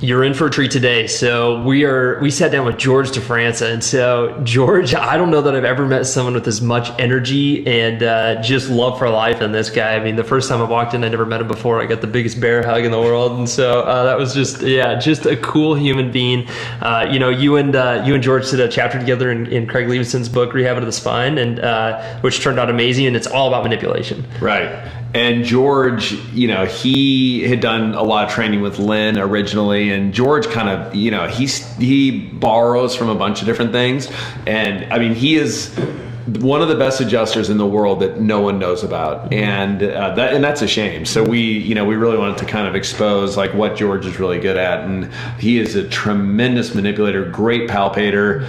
You're in for a treat today. So we sat down with George DeFranca, and so George, I don't know that I've ever met someone with as much energy and just love for life than this guy. I mean, the first time I walked in, I never met him before. I got the biggest bear hug in the world, and so that was just a cool human being. You and George did a chapter together in Craig Levenson's book Rehab of the Spine, and which turned out amazing, and it's all about manipulation. Right. And George, he had done a lot of training with Lynn originally, and George kind of, he borrows from a bunch of different things. And I mean, he is one of the best adjusters in the world that no one knows about, and that's a shame. So we really wanted to kind of expose like what George is really good at, and he is a tremendous manipulator, great palpator.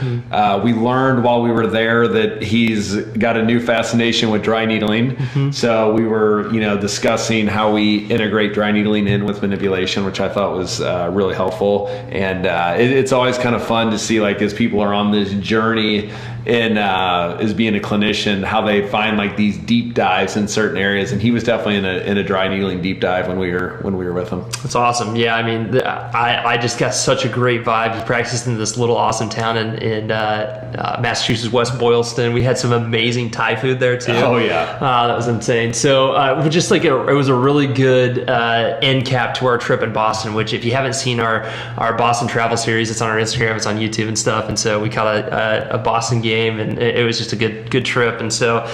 We learned while we were there that he's got a new fascination with dry needling. So we were discussing how we integrate dry needling in with manipulation, which I thought was really helpful. And it's always kind of fun to see, like, as people are on this journey and as being a clinician, how they find like these deep dives in certain areas. And he was definitely in a dry needling deep dive when we were with him. That's awesome. Yeah, I mean, I just got such a great vibe. He practiced in this little awesome town in Massachusetts, West Boylston. We had some amazing Thai food there too. Oh yeah, that was insane. So it was a really good end cap to our trip in Boston. Which, if you haven't seen our Boston travel series, it's on our Instagram, it's on YouTube and stuff. And so we caught a Boston game, and it was just a good trip. And so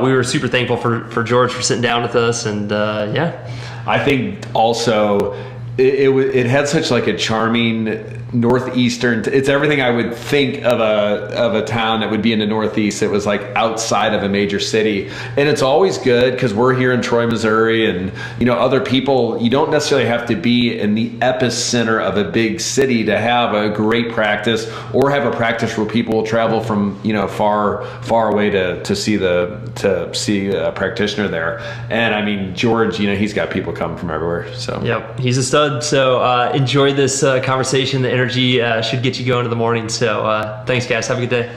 we were super thankful for George for sitting down with us. And I think also it had such like a charming northeastern. It's everything I would think of a town that would be in the Northeast. It was like outside of a major city, and it's always good because we're here in Troy, Missouri, and other people. You don't necessarily have to be in the epicenter of a big city to have a great practice, or have a practice where people will travel from far away to see a practitioner there. And I mean, George, he's got people coming from everywhere. So yep, he's a stud. So enjoy this conversation. The energy should get you going in the morning. So thanks, guys. Have a good day.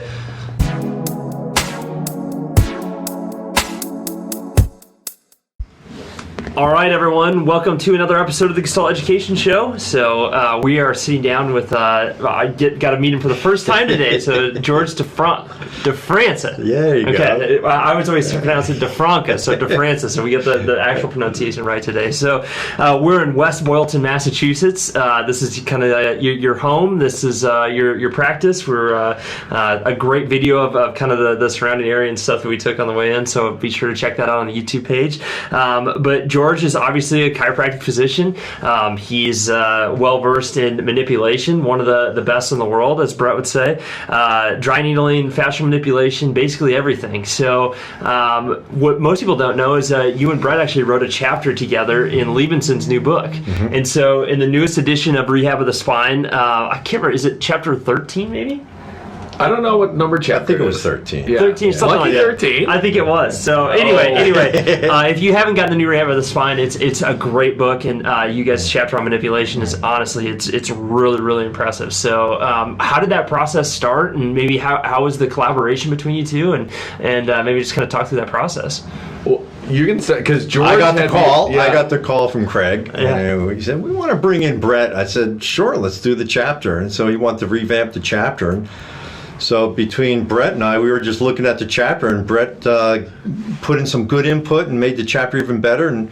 All right, everyone. Welcome to another episode of the Gestalt Education Show. So we are sitting down with, I got to meet him for the first time today. So George DeFranca. Yeah, you okay. I was always pronouncing DeFranca, so DeFranca. So we get the actual pronunciation right today. So we're in West Boylston, Massachusetts. This is kind of your home. This is your practice. We're a great video of kind of the surrounding area and stuff that we took on the way in. So be sure to check that out on the YouTube page. But George is obviously a chiropractic physician. He's well-versed in manipulation, one of the best in the world, as Brett would say. Dry needling, fascial manipulation, basically everything. So what most people don't know is you and Brett actually wrote a chapter together in Levenson's new book. And so in the newest edition of Rehab of the Spine, I can't remember, is it chapter 13 maybe? I don't know what number chapter. I think it was 13. Yeah. 13, something Lucky like that. 13. I think it was. So anyway, if you haven't gotten the new Rehab of the Spine, it's a great book, and you guys' chapter on manipulation is honestly, it's really, really impressive. So how did that process start, and maybe how was the collaboration between you two, and maybe just kind of talk through that process? Well, you can say, because George I got the call. Yeah. I got the call from Craig. Yeah. And he said, we want to bring in Brett. I said, sure, let's do the chapter. And so he wanted to revamp the chapter. And so between Brett and I, we were just looking at the chapter, and Brett put in some good input and made the chapter even better, and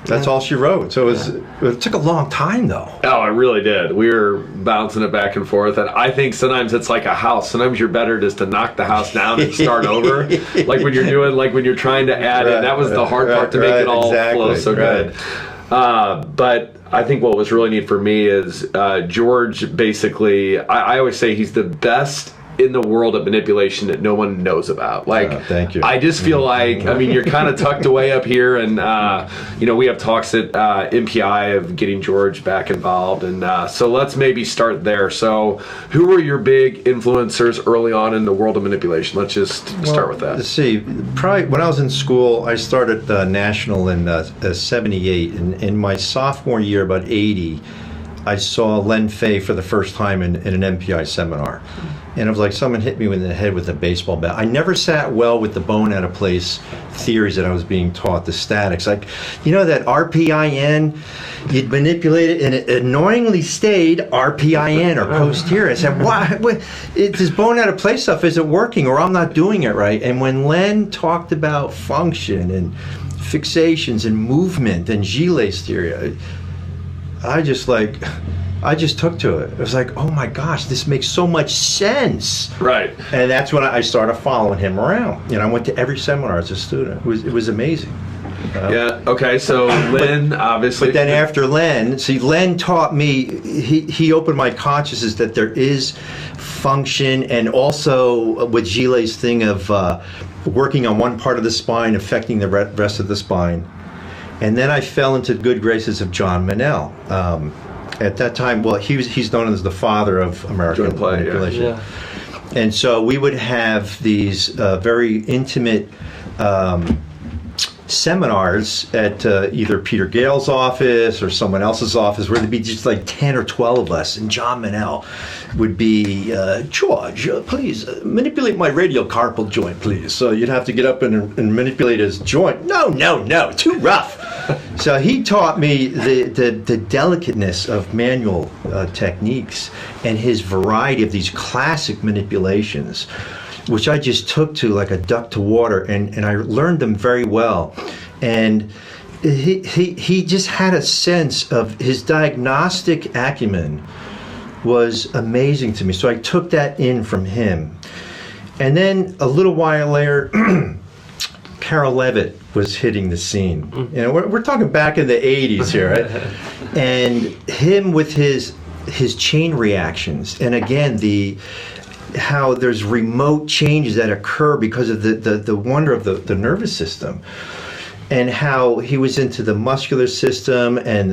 that's all she wrote. So it took a long time, though. Oh, it really did. We were bouncing it back and forth, and I think sometimes it's like a house. Sometimes you're better just to knock the house down and start over, like when you're trying to add in. That was the hard part, to make it all flow so good. But I think what was really neat for me is George basically, I always say he's the best in the world of manipulation that no one knows about. Like, thank you. I just feel like, I mean, you're kind of tucked away up here, and we have talks at MPI of getting George back involved, and so let's maybe start there. So who were your big influencers early on in the world of manipulation? Let's just start with that. Let's see. Probably when I was in school, I started National in '78, and in my sophomore year, about '80, I saw Len Fay for the first time in an MPI seminar. And it was like someone hit me in the head with a baseball bat. I never sat well with the bone out of place theories that I was being taught, the statics. Like, that RPIN, you'd manipulate it and it annoyingly stayed RPIN or posterior. I said, why? This bone out of place stuff isn't working, or I'm not doing it right. And when Len talked about function and fixations and movement and Gillet's theory, I just took to it. It was like, oh my gosh, this makes so much sense. Right. And that's when I started following him around. I went to every seminar as a student. It was amazing. Yeah. Okay. So Len, obviously. But then after Len, Len taught me. He opened my consciousness that there is function, and also with Gillet's thing of working on one part of the spine, affecting the rest of the spine. And then I fell into good graces of John Manel. At that time, he's known as the father of American manipulation. Yeah. And so we would have these very intimate seminars at either Peter Gale's office or someone else's office, where there'd be just like 10 or 12 of us, and John Manel would be, George, please manipulate my radial carpal joint, please. So you'd have to get up and manipulate his joint. No, too rough. So he taught me the delicateness of manual techniques and his variety of these classic manipulations, which I just took to like a duck to water, and I learned them very well. And he just had a sense of his diagnostic acumen was amazing to me. So I took that in from him. And then a little while later, Carol Levitt was hitting the scene. We're talking back in the 80s here, right? And him with his chain reactions, and again how there's remote changes that occur because of the wonder of the nervous system, and how he was into the muscular system and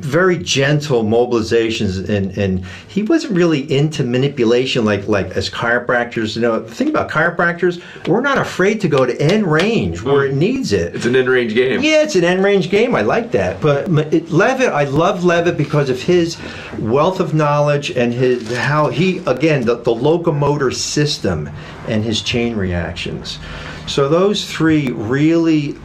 very gentle mobilizations, and he wasn't really into manipulation like as chiropractors. The thing about chiropractors, we're not afraid to go to end range where it needs it. It's an end range game. Yeah, it's an end range game. I like that. But Levitt, I love Levitt because of his wealth of knowledge and how he, again, the locomotor system and his chain reactions. So those three really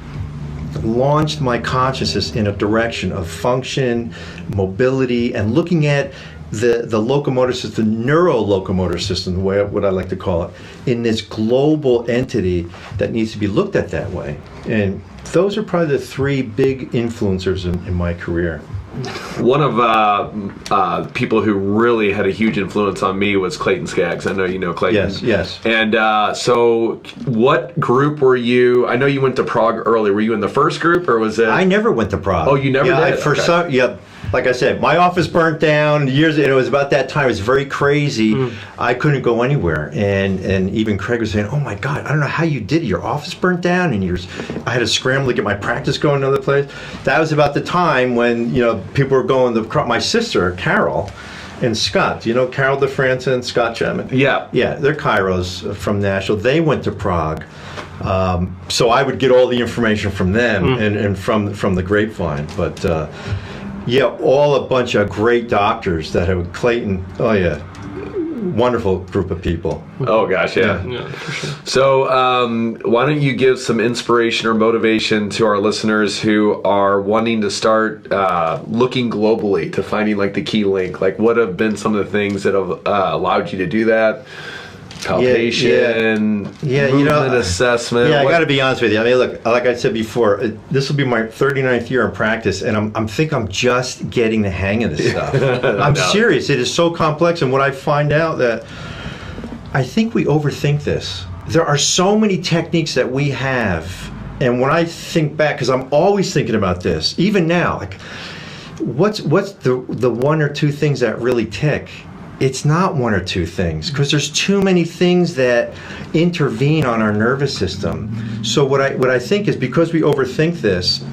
launched my consciousness in a direction of function, mobility, and looking at the locomotor system, the neuro-locomotor system, the way what I like to call it, in this global entity that needs to be looked at that way. And those are probably the three big influencers in my career. One of people who really had a huge influence on me was Clayton Skaggs. I know you know Clayton. Yes. And so what group were you? I know you went to Prague early. Were you in the first group, or was it? I never went to Prague. Oh, you never did? Like I said, my office burnt down years. It was about that time. It was very crazy. I couldn't go anywhere, and even Craig was saying, "Oh my God, I don't know how you did it. Your office burnt down, and I had to scramble to get my practice going another place." That was about the time when people were going to my sister Carol and Scott. Do you know Carol DeFranca and Scott Chapman? Yeah, they're chiros from Nashville. They went to Prague. So I would get all the information from them and from the grapevine, but. All a bunch of great doctors that have Clayton. Oh yeah, wonderful group of people. Oh gosh, yeah. For sure. So why don't you give some inspiration or motivation to our listeners who are wanting to start looking globally to finding like the key link? Like, what have been some of the things that have allowed you to do that? Palpation, movement assessment. I got to be honest with you. I mean, look, like I said before, this will be my 39th year in practice, and I'm just getting the hang of this stuff. I'm serious. It is so complex, and what I find out that I think we overthink this. There are so many techniques that we have, and when I think back, because I'm always thinking about this, even now, like, what's the one or two things that really tick? It's not one or two things, because there's too many things that intervene on our nervous system. So what I think is, because we overthink this,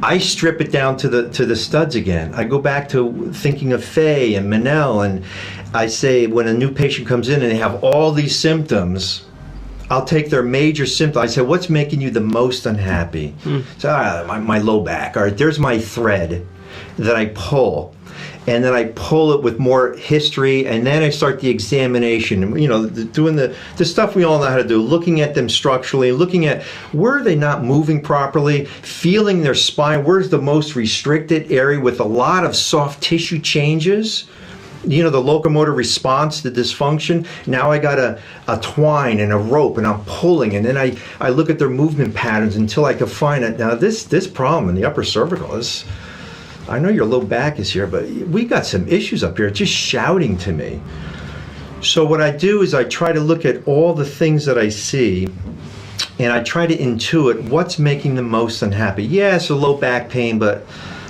I strip it down to the studs again. I go back to thinking of Fay and Manel, and I say when a new patient comes in and they have all these symptoms, I'll take their major symptom. I say, what's making you the most unhappy? So my low back. All right, there's my thread that I pull. and then I pull it with more history, and then I start the examination, doing the stuff we all know how to do, looking at them structurally, looking at where are they not moving properly, feeling their spine, where's the most restricted area with a lot of soft tissue changes. The locomotor response to dysfunction. Now I got a twine and a rope, and I'm pulling, and then I look at their movement patterns until I can find it. Now this problem in the upper cervical is, I know your low back is here, but we got some issues up here. It's just shouting to me. So what I do is I try to look at all the things that I see, and I try to intuit what's making them most unhappy. Yeah, it's a low back pain, but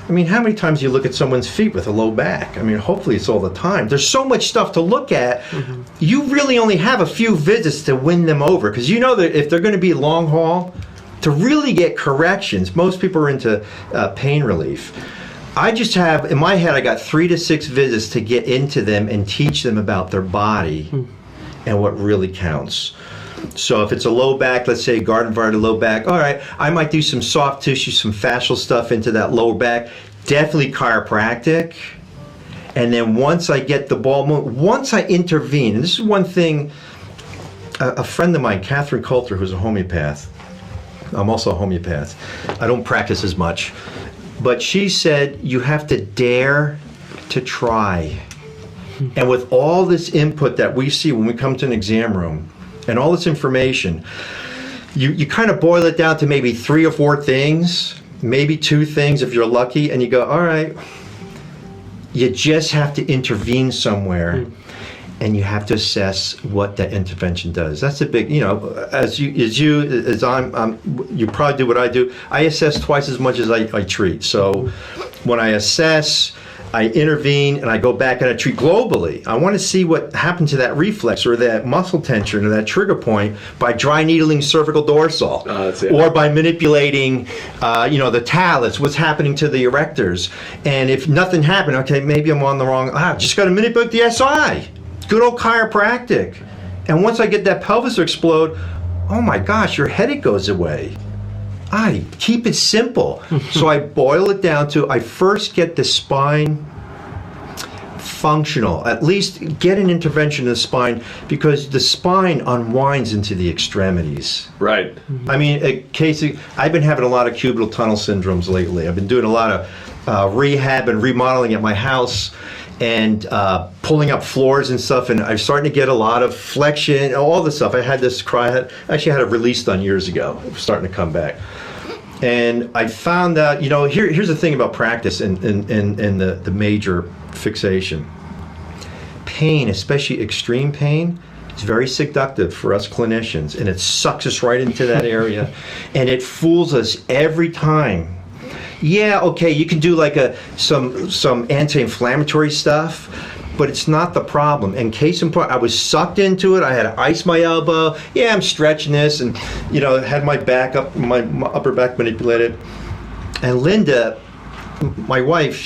I mean, how many times do you look at someone's feet with a low back? I mean, hopefully it's all the time. There's so much stuff to look at. Mm-hmm. You really only have a few visits to win them over, because you know that if they're going to be long haul, to really get corrections, most people are into pain relief. I just have, in my head, I got 3 to 6 visits to get into them and teach them about their body and what really counts. So if it's a low back, let's say garden variety low back, all right, I might do some soft tissue, some fascial stuff into that lower back, definitely chiropractic. And then once I get the ball moving, once I intervene, and this is one thing, a friend of mine, Catherine Coulter, who's a homeopath, I'm also a homeopath, I don't practice as much, but she said you have to dare to try. And with all this input that we see when we come to an exam room, and all this information, you kind of boil it down to maybe 3 or 4 things, maybe 2 things if you're lucky, and you go, all right, you just have to intervene somewhere, and you have to assess what that intervention does. That's a big, you probably do what I do. I assess twice as much as I treat. So when I assess, I intervene, and I go back and I treat globally. I want to see what happened to that reflex or that muscle tension or that trigger point by dry needling cervical dorsal, or by manipulating, the talus. What's happening to the erectors? And if nothing happened, okay, maybe I'm on the wrong. Just got to manipulate the SI. Good old chiropractic. And once I get that pelvis to explode, oh my gosh, your headache goes away. I keep it simple. So I boil it down to, I first get the spine functional, at least get an intervention in the spine, because the spine unwinds into the extremities. Right. I mean, Casey, I've been having a lot of cubital tunnel syndromes lately. I've been doing a lot of rehab and remodeling at my house, and pulling up floors and stuff, and I'm starting to get a lot of flexion, all this stuff. I had this actually had a release done years ago. It was starting to come back. And I found out, here's the thing about practice and the major fixation. Pain, especially extreme pain, is very seductive for us clinicians, and it sucks us right into that area, and it fools us every time. Yeah, okay, you can do like some anti-inflammatory stuff, but it's not the problem. And case in point, I was sucked into it. I had to ice my elbow. Yeah, I'm stretching this, and had my back up, my upper back manipulated. And Linda, my wife,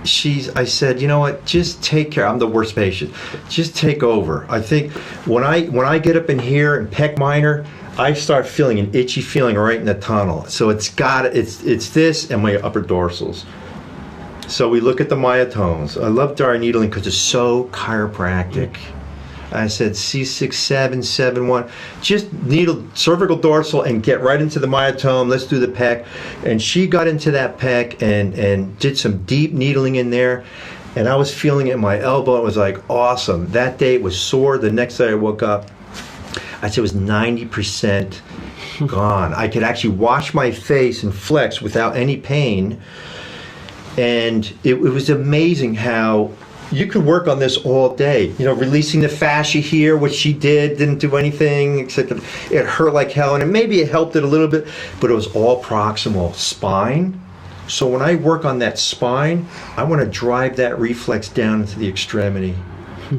I said, you know what? Just take care. I'm the worst patient. Just take over. I think when I get up in here and pec minor, I start feeling an itchy feeling right in the tunnel. So it's this and my upper dorsals. So we look at the myotones. I love dry needling because it's so chiropractic. I said C6771. Just needle cervical dorsal and get right into the myotome. Let's do the pec. And she got into that pec and did some deep needling in there. And I was feeling it in my elbow. It was like awesome. That day it was sore. The next day I woke up, I'd say it was 90% gone. I could actually wash my face and flex without any pain. And it was amazing how you could work on this all day. Releasing the fascia here, which she didn't do anything, except it hurt like hell. And maybe it helped it a little bit, but it was all proximal spine. So when I work on that spine, I want to drive that reflex down into the extremity,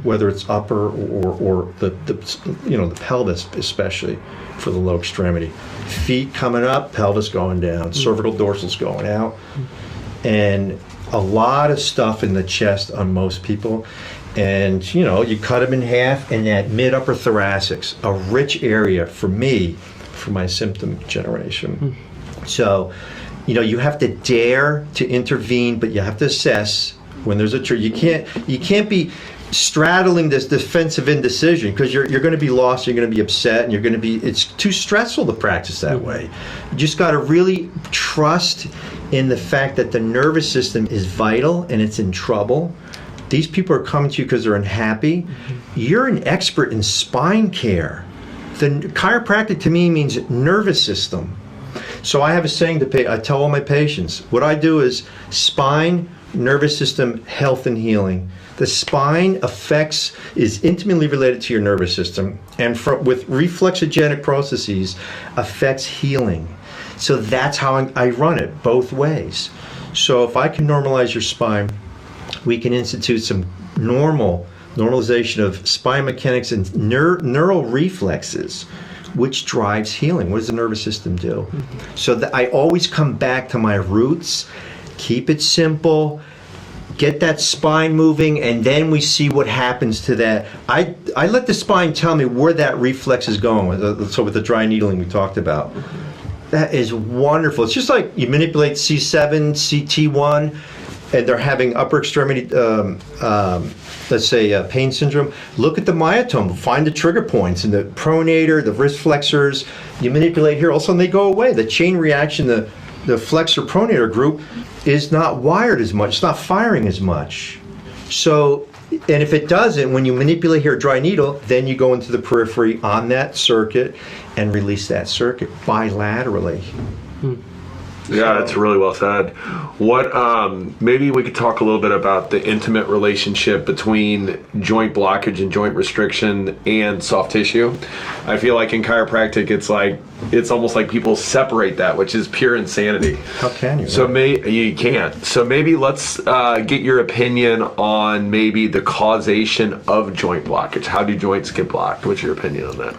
whether it's upper or the pelvis, especially for the low extremity. Feet coming up, pelvis going down, cervical dorsal's going out, and a lot of stuff in the chest on most people. And you cut them in half, and that mid-upper thoracics, a rich area for me, for my symptom generation. So, you have to dare to intervene, but you have to assess When there's you can't be straddling this defensive indecision, because you're going to be lost, you're going to be upset, and it's too stressful to practice that way. You just got to really trust in the fact that the nervous system is vital and it's in trouble. These people are coming to you because they're unhappy. You're an expert in spine care. The chiropractic to me means nervous system. So I have a saying I tell all my patients, what I do is spine, nervous system, health and healing. The spine is intimately related to your nervous system, and with reflexogenic processes affects healing. So that's how I run it, both ways. So if I can normalize your spine, we can institute some normalization of spine mechanics and neural reflexes, which drives healing. What does the nervous system do? So that I always come back to my roots, keep it simple, get that spine moving, and then we see what happens to that. I let the spine tell me where that reflex is going. So with the dry needling we talked about. That is wonderful. It's just like you manipulate C7, CT1, and they're having upper extremity, let's say pain syndrome. Look at the myotome, find the trigger points in the pronator, the wrist flexors. You manipulate here, all of a sudden they go away. The chain reaction, the flexor pronator group is not wired as much, it's not firing as much. So, and if it doesn't, when you manipulate here a dry needle, then you go into the periphery on that circuit and release that circuit bilaterally. Yeah, that's really well said. What maybe we could talk a little bit about the intimate relationship between joint blockage and joint restriction and soft tissue. I feel like in chiropractic, it's almost like people separate that, which is pure insanity. How can you? So you can't. So maybe let's get your opinion on maybe the causation of joint blockage. How do joints get blocked? What's your opinion on that?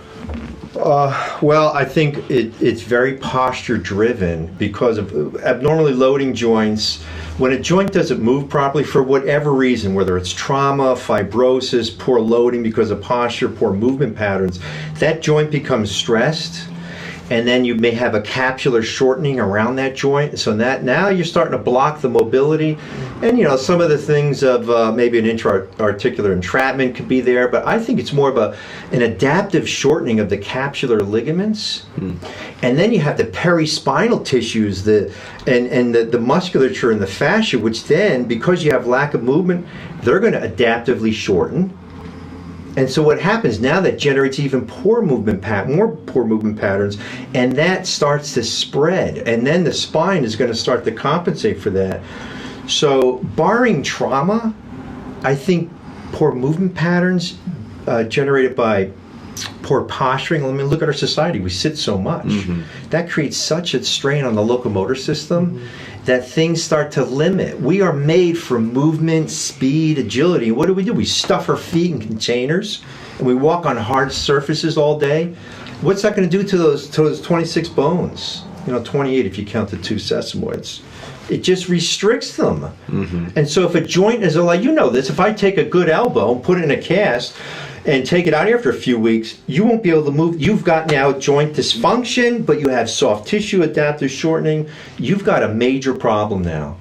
Well, I think it's very posture driven because of abnormally loading joints. When a joint doesn't move properly for whatever reason, whether it's trauma, fibrosis, poor loading because of posture, poor movement patterns, that joint becomes stressed, and then you may have a capsular shortening around that joint. So that now you're starting to block the mobility, and some of the things of maybe an intra-articular entrapment could be there, but I think it's more of an adaptive shortening of the capsular ligaments. And then you have the perispinal tissues, and the musculature and the fascia, which then, because you have lack of movement, they're going to adaptively shorten. And so what happens now, that generates even more poor movement patterns, and that starts to spread. And then the spine is going to start to compensate for that. So barring trauma, I think poor movement patterns generated by poor posturing. I mean, look at our society. We sit so much. That creates such a strain on the locomotor system that things start to limit. We are made for movement, speed, agility. What do? We stuff our feet in containers and we walk on hard surfaces all day. What's that going to do to those 26 bones? 28 if you count the 2 sesamoids. It just restricts them. And so if a joint is this, if I take a good elbow and put it in a cast and take it out here after a few weeks, you won't be able to move. You've got now joint dysfunction, but you have soft tissue adaptive shortening. You've got a major problem now.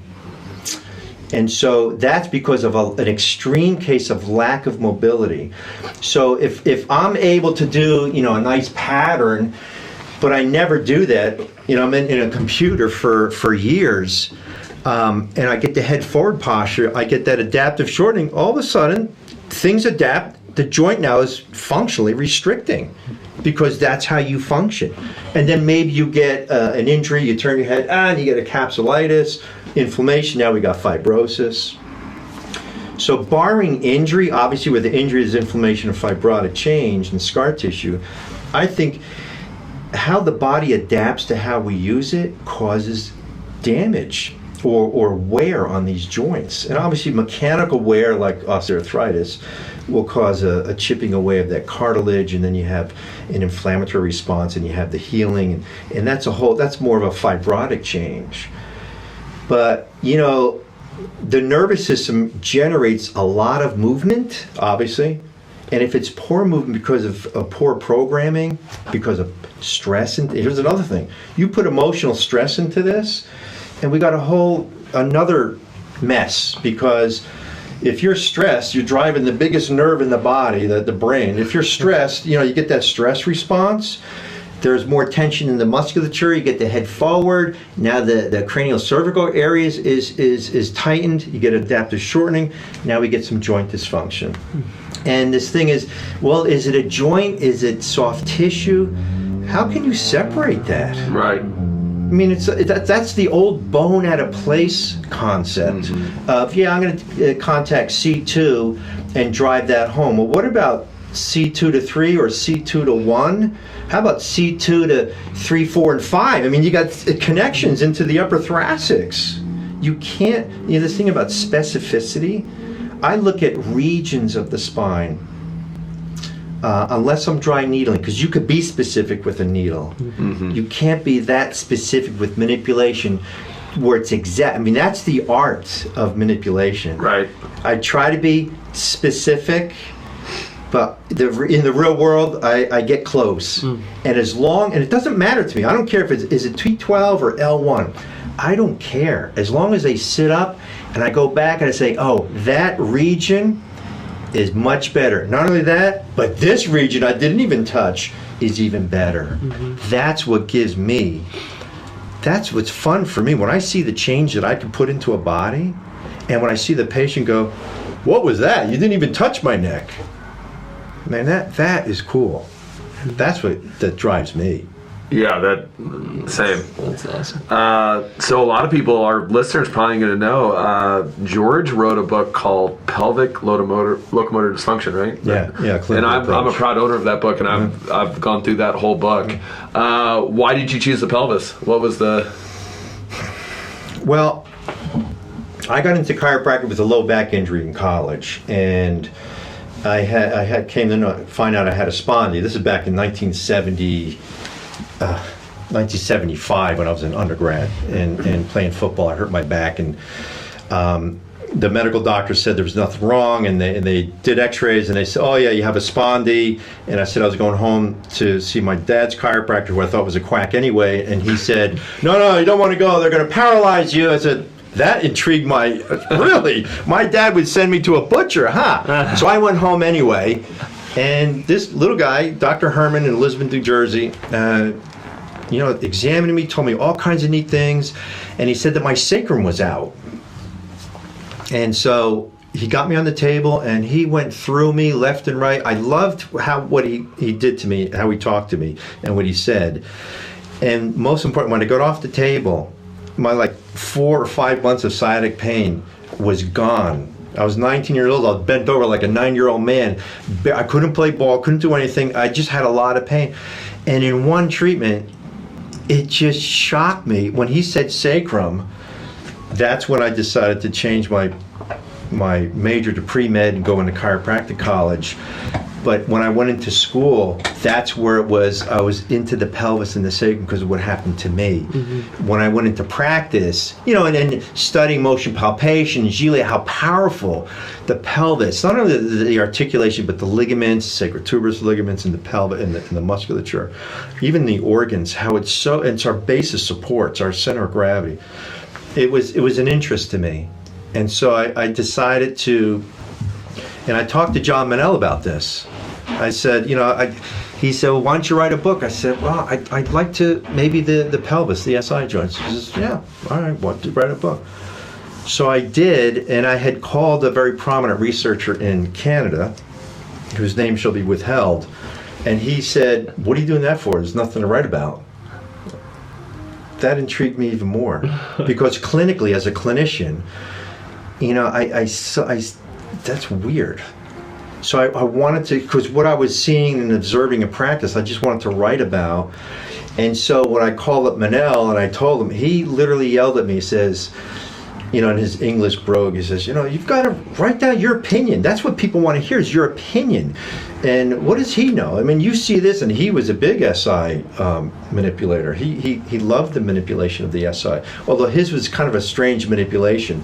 And so that's because of an extreme case of lack of mobility. So if I'm able to do, a nice pattern, but I never do that, I'm in a computer for years, and I get the head forward posture, I get that adaptive shortening, all of a sudden, things adapt. The joint now is functionally restricting because that's how you function. And then maybe you get an injury, you turn your head, and you get a capsulitis, inflammation, now we got fibrosis. So barring injury, obviously where the injury is inflammation and fibrotic change and scar tissue, I think how the body adapts to how we use it causes damage or wear on these joints. And obviously mechanical wear like osteoarthritis will cause a chipping away of that cartilage, and then you have an inflammatory response and you have the healing, and that's more of a fibrotic change. But the nervous system generates a lot of movement, obviously, and if it's poor movement because of poor programming, because of stress, and here's another thing, you put emotional stress into this, and we got another mess, because if you're stressed, you're driving the biggest nerve in the body, the brain. If you're stressed, you get that stress response. There's more tension in the musculature. You get the head forward. Now the cranial cervical areas is tightened. You get adaptive shortening. Now we get some joint dysfunction. And this thing is, well, is it a joint? Is it soft tissue? How can you separate that? Right. I mean, that's the old bone out of place concept of, I'm going to contact C2 and drive that home. Well, what about C2 to 3 or C2 to 1? How about C2 to 3, 4, and 5? I mean, you got connections into the upper thoracics. You can't, this thing about specificity, I look at regions of the spine. Unless I'm dry needling, because you could be specific with a needle. You can't be that specific with manipulation where it's exact. I mean, that's the art of manipulation. Right. I try to be specific, but in the real world, I get close. And and it doesn't matter to me. I don't care if is it T12 or L1. I don't care. As long as they sit up and I go back and I say, oh, that region is much better. Not only that, but this region I didn't even touch is even better. That's what gives me, that's what's fun for me. When I see the change that I can put into a body, and when I see the patient go, what was that? You didn't even touch my neck. Man, that is cool. That's that drives me. Yeah, same. That's awesome. So a lot of people, our listeners, probably going to know. George wrote a book called Pelvic Locomotor Dysfunction, right? Yeah. And I'm a proud owner of that book, and I've gone through that whole book. Why did you choose the pelvis? What was the? Well, I got into chiropractic with a low back injury in college, and I came to find out I had a spondy. This is back in 1975 when I was an undergrad and playing football. I hurt my back, and the medical doctor said there was nothing wrong, and they did x-rays, and they said, oh yeah, you have a spondy. And I said I was going home to see my dad's chiropractor, who I thought was a quack anyway, and he said, no, you don't want to go, they're going to paralyze you. I said, that intrigued really? My dad would send me to a butcher, huh? So I went home anyway. And this little guy, Dr. Herman in Elizabeth, New Jersey, examined me, told me all kinds of neat things, and he said that my sacrum was out. And so he got me on the table, and he went through me left and right. I loved what he did to me, how he talked to me, and what he said. And most important, when I got off the table, my 4 or 5 months of sciatic pain was gone. I was 19 years old. I was bent over like a 9-year-old man. I couldn't play ball, couldn't do anything. I just had a lot of pain. And in one treatment, it just shocked me. When he said sacrum, that's when I decided to change my major to pre-med and go into chiropractic college. But when I went into school, that's where it was. I was into the pelvis and the sacrum because of what happened to me. When I went into practice, and then studying motion palpation, Giglia, how powerful the pelvis, not only the articulation, but the ligaments, sacrotuberous ligaments in the pelvis and the musculature, even the organs, how it's our base of support, it's our center of gravity. It was an interest to me. And so I decided to, and I talked to John Manel about this. I said, he said, well, why don't you write a book? I said, well, I'd like to, maybe the pelvis, the SI joints. He says, yeah, all right, why don't you write a book? So I did, and I had called a very prominent researcher in Canada, whose name shall be withheld, and he said, what are you doing that for? There's nothing to write about. That intrigued me even more, because clinically, as a clinician, that's weird. So I wanted to, because what I was seeing and observing in practice, I just wanted to write about. And so when I called up Manel and I told him, he literally yelled at me, he says, in his English brogue, he says, you've got to write down your opinion. That's what people want to hear, is your opinion. And what does he know? I mean, you see this, and he was a big SI manipulator. He loved the manipulation of the SI, although his was kind of a strange manipulation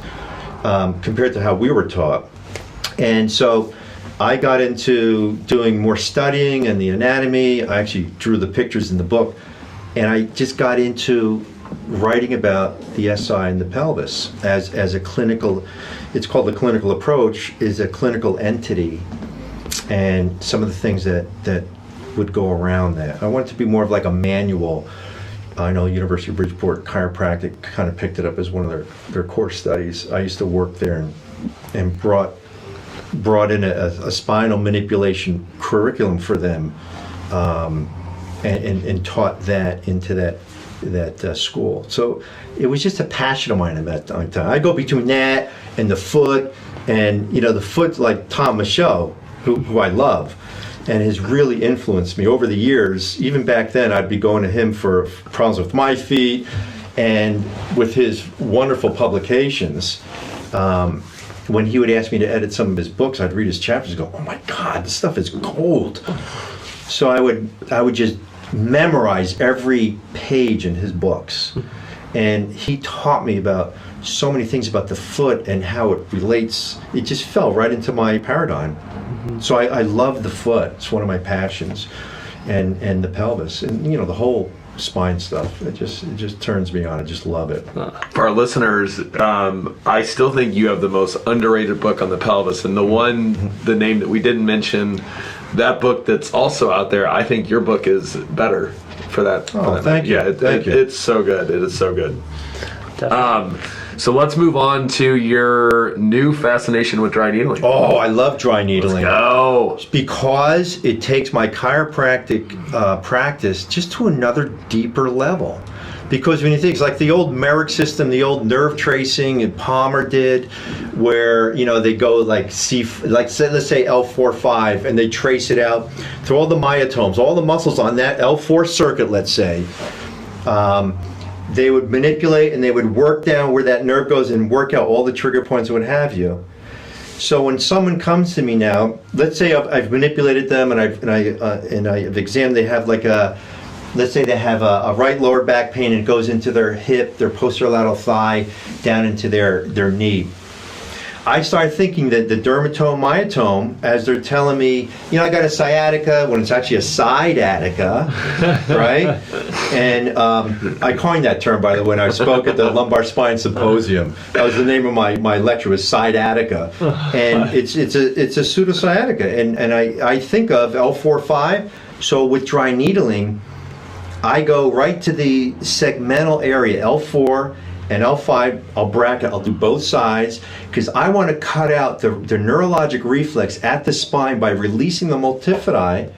compared to how we were taught. And so I got into doing more studying and the anatomy. I actually drew the pictures in the book, and I just got into writing about the SI and the pelvis as a clinical, it's called the clinical approach, is a clinical entity, and some of the things that would go around that. I want it to be more of like a manual. I know University of Bridgeport Chiropractic kind of picked it up as one of their core studies. I used to work there and brought in a spinal manipulation curriculum for them, and taught that into that school. So it was just a passion of mine at that time. I go between that and the foot, and the foot, like Tom Michaud, who I love, and has really influenced me over the years. Even back then, I'd be going to him for problems with my feet, and with his wonderful publications. When he would ask me to edit some of his books, I'd read his chapters and go, "Oh my God, this stuff is gold." So I would just memorize every page in his books, and he taught me about so many things about the foot and how it relates. It just fell right into my paradigm. So I love the foot. It's one of my passions, and the pelvis, and the whole spine stuff. It just turns me on. I just love it. For our listeners, I still think you have the most underrated book on the pelvis, and the name that we didn't mention, that book that's also out there. I think your book is better for that. Oh, thank you. Yeah, thank you. It's so good. It is so good. Definitely. So let's move on to your new fascination with dry needling. Oh, I love dry needling. Let's go. Because it takes my chiropractic practice just to another deeper level. Because when you think, it's like the old Merrick system, the old nerve tracing and Palmer did, where they go like let's say L4-5, and they trace it out through all the myotomes, all the muscles on that L4 circuit, let's say. They would manipulate and they would work down where that nerve goes and work out all the trigger points and what have you. So when someone comes to me now, let's say I've manipulated them and I've examined, they have let's say they have a right lower back pain, and it goes into their hip, their posterolateral thigh, down into their knee. I start thinking that the dermatome myotome, as they're telling me, I got a sciatica, when it's actually a sciatica, right? And I coined that term, by the way, when I spoke at the Lumbar Spine Symposium. That was the name of my lecture, was sciatica. And it's a pseudosciatica. And I think of L4-5. So with dry needling, I go right to the segmental area, L4 and L5, I'll do both sides, because I want to cut out the neurologic reflex at the spine by releasing the multifidi